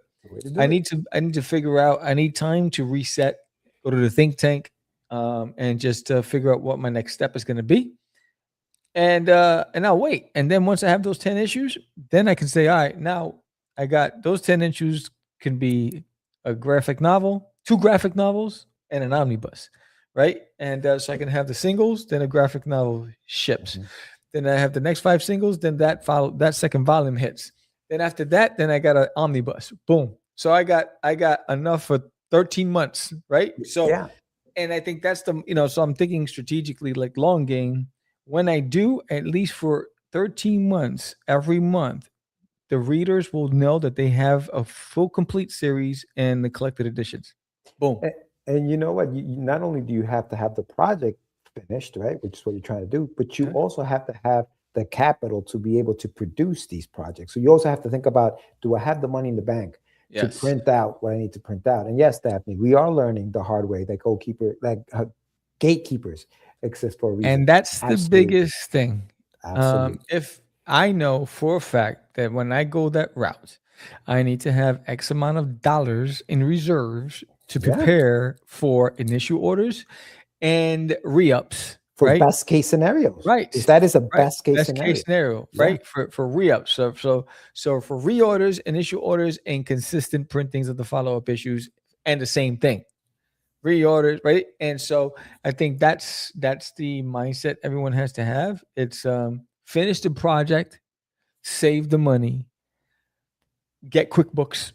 I need to figure out, I need time to reset, go to the think tank, and just figure out what my next step is going to be. and I'll wait. And then once I have those 10 issues, then I can say, all right, now I got those 10 issues can be a graphic novel, 2 graphic novels, and an omnibus, right? And so I can have the singles, then a graphic novel ships. Then I have the next 5 singles, then that second volume hits. Then after that, then I got an omnibus. Boom. So I got enough for 13 months, right? So Yeah. and I think that's the so I'm thinking strategically, like long game. When I do, at least for 13 months, every month, the readers will know that they have a full complete series and the collected editions. Boom. And you know what? Not only do you have to have the project finished, right, which is what you're trying to do, but you also have to have the capital to be able to produce these projects. So you also have to think about, do I have the money in the bank to print out what I need to print out? And yes, Daphne, we are learning the hard way that gatekeepers exist for a reason. And that's the biggest thing. Absolutely. If I know for a fact that when I go that route, I need to have X amount of dollars in reserves to prepare for initial orders and re-ups. For right? best case scenarios. Right. Because that is a best case scenario, right? For re-ups. So for reorders, initial orders, and consistent printings of the follow-up issues, and the same thing. Reorders, right? And so I think that's the mindset everyone has to have. It's finish the project, save the money, get QuickBooks.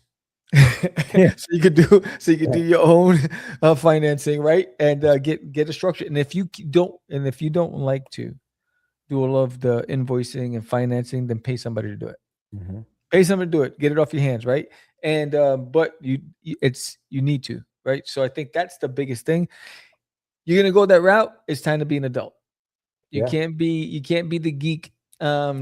So you could do your own financing, right? And get a structure. And if you don't like to do all of the invoicing and financing, then pay somebody to do it. Pay somebody to do it. Get it off your hands, right? And but you need to, right? So I think that's the biggest thing. You're gonna go that route. It's time to be an adult. You can't be the geek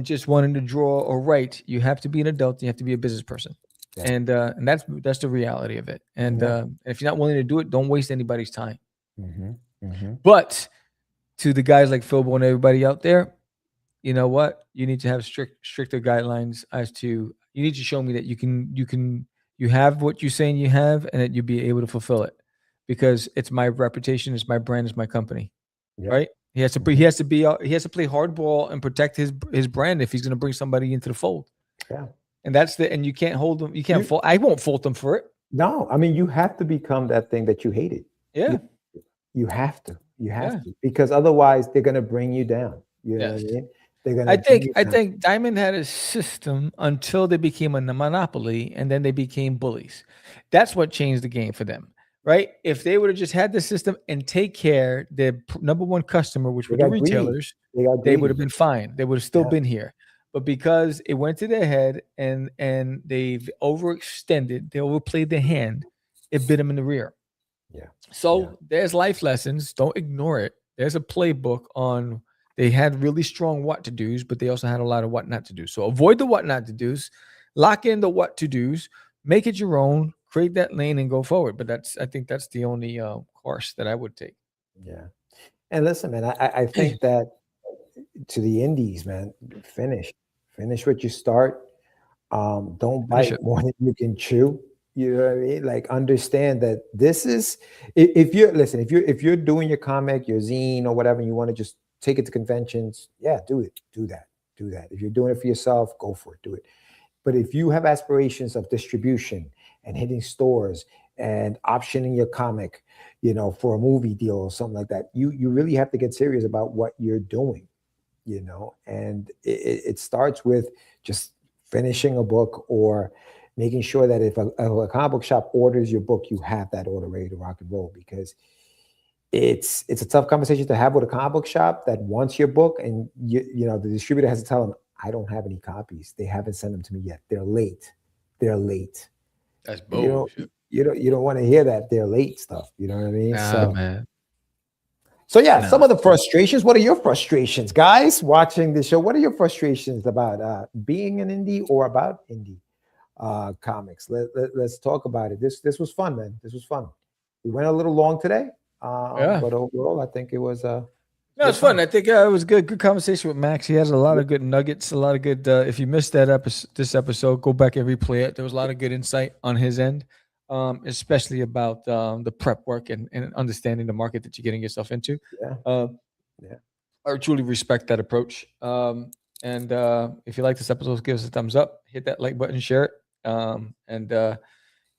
just wanting to draw or write. You have to be an adult. You have to be a business person. And that's the reality of it. And if you're not willing to do it, don't waste anybody's time. But to the guys like Philbo and everybody out there, you know what? You need to have stricter guidelines as to, you need to show me that you have what you're saying you have, and that you'll be able to fulfill it, because it's my reputation, it's my brand, it's my company, right? He has to play hardball and protect his brand if he's going to bring somebody into the fold. Yeah. And and you can't hold them. You can't fault. I won't fault them for it. No, I mean, you have to become that thing that you hated. Yeah. You have to. You have to, because otherwise they're going to bring you down. You know what I mean? They're going to. I think Diamond had a system until they became a monopoly, and then they became bullies. That's what changed the game for them, right? If they would have just had the system and take care their number one customer, which were the retailers, they would have been fine. They would have still been here. But because it went to their head and they've overextended, they overplayed their hand, it bit them in the rear. Yeah. So there's life lessons. Don't ignore it. There's a playbook on, they had really strong what to do's, but they also had a lot of what not to do. So avoid the what not to do's, lock in the what to do's, make it your own, create that lane and go forward. But I think that's the only course that I would take. Yeah. And listen, man, I think that to the indies, man, finish what you start. Don't bite more than you can chew. You know what I mean? Like, understand that this is, if you're doing your comic, your zine or whatever, and you want to just take it to conventions, do that. If you're doing it for yourself, go for it, do it. But if you have aspirations of distribution and hitting stores and optioning your comic, for a movie deal or something like that, you really have to get serious about what you're doing. And it starts with just finishing a book, or making sure that if a comic book shop orders your book, you have that order ready to rock and roll, because it's a tough conversation to have with a comic book shop that wants your book, and the distributor has to tell them, I don't have any copies. They haven't sent them to me yet. They're late. That's bullshit. You don't want to hear that they're late stuff. You know what I mean? Man. So some of the frustrations. What are your frustrations, guys, watching this show? What are your frustrations about being an indie or about indie comics? Let's talk about it. This was fun, man. This was fun. We went a little long today, but overall, I think it was. No, it's fun. I think it was good. Good conversation with Max. He has a lot of good nuggets, a lot of good. If you missed this episode, go back and replay it. There was a lot of good insight on his end. Especially about the prep work and understanding the market that you're getting yourself into. I truly respect that approach. And if you like this episode, give us a thumbs up, hit that like button, share it.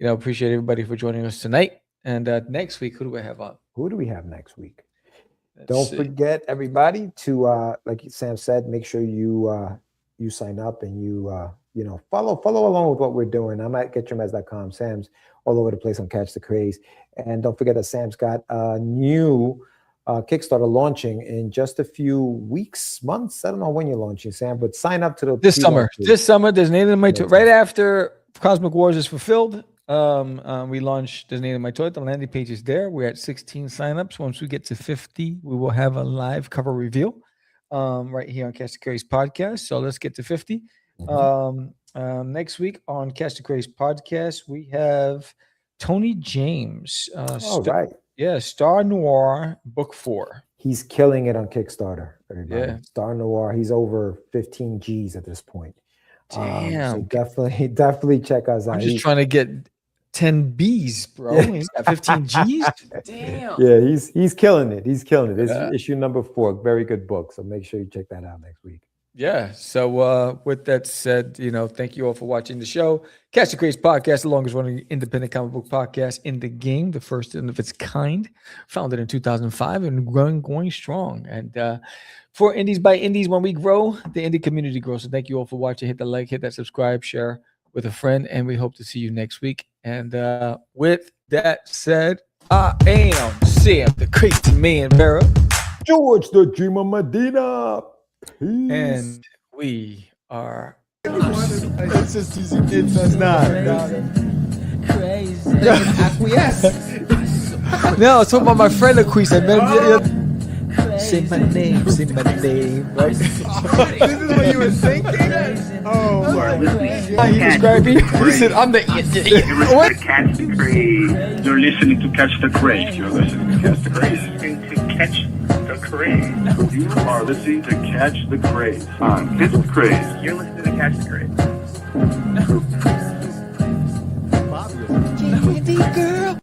Appreciate everybody for joining us tonight. And next week, who do we have on? Who do we have next week? Let's Don't see. forget, everybody, to like Sam said, make sure you sign up and you follow along with what we're doing. I'm at getyourmeds.com. Sam's all over the place on Catch the Craze. And don't forget that Sam's got a new Kickstarter launching in just a few weeks, months. I don't know when you're launching, Sam, but sign up to the This summer, Designated in My Toy. Right after Cosmic Wars is fulfilled, we launched Designated in My Toy. The landing page is there. We're at 16 signups. Once we get to 50, we will have a live cover reveal right here on Catch the Craze podcast. So let's get to 50. Next week on Catch the Craze podcast, we have Tony James. Right. Yeah, Star Noir Book 4. He's killing it on Kickstarter, everybody. Yeah. Star Noir, he's over 15 G's at this point. Damn. So definitely check us out. I'm just trying to get 10 B's, bro. He's got 15 G's. Damn. Yeah, he's killing it. He's killing it. This is issue number 4. Very good book. So make sure you check that out next week. Yeah. So with that said, thank you all for watching the show. Catch the Craze podcast, the longest running independent comic book podcast in the game, the first of its kind, founded in 2005 and going strong. And for Indies by Indies, when we grow, the indie community grows. So thank you all for watching. Hit the like, hit that subscribe, share with a friend, and we hope to see you next week. And with that said, I am Sam, the Crazy Man Vera. George, the Dreamer Medina. Peace. And we are. It's just easy kids. That's not. Crazy. Acquiesce. No, it's talking about my friend Acquiesce. Say my name, right? This is what you were thinking? Oh, He described me. He said, I'm the. What? Catch the Craze. You're listening to Catch the Craze. You're listening to Catch the Craze. You are listening to Catch the Craze. On Catch the Craze. You're listening to Catch the Craze. Candy girl.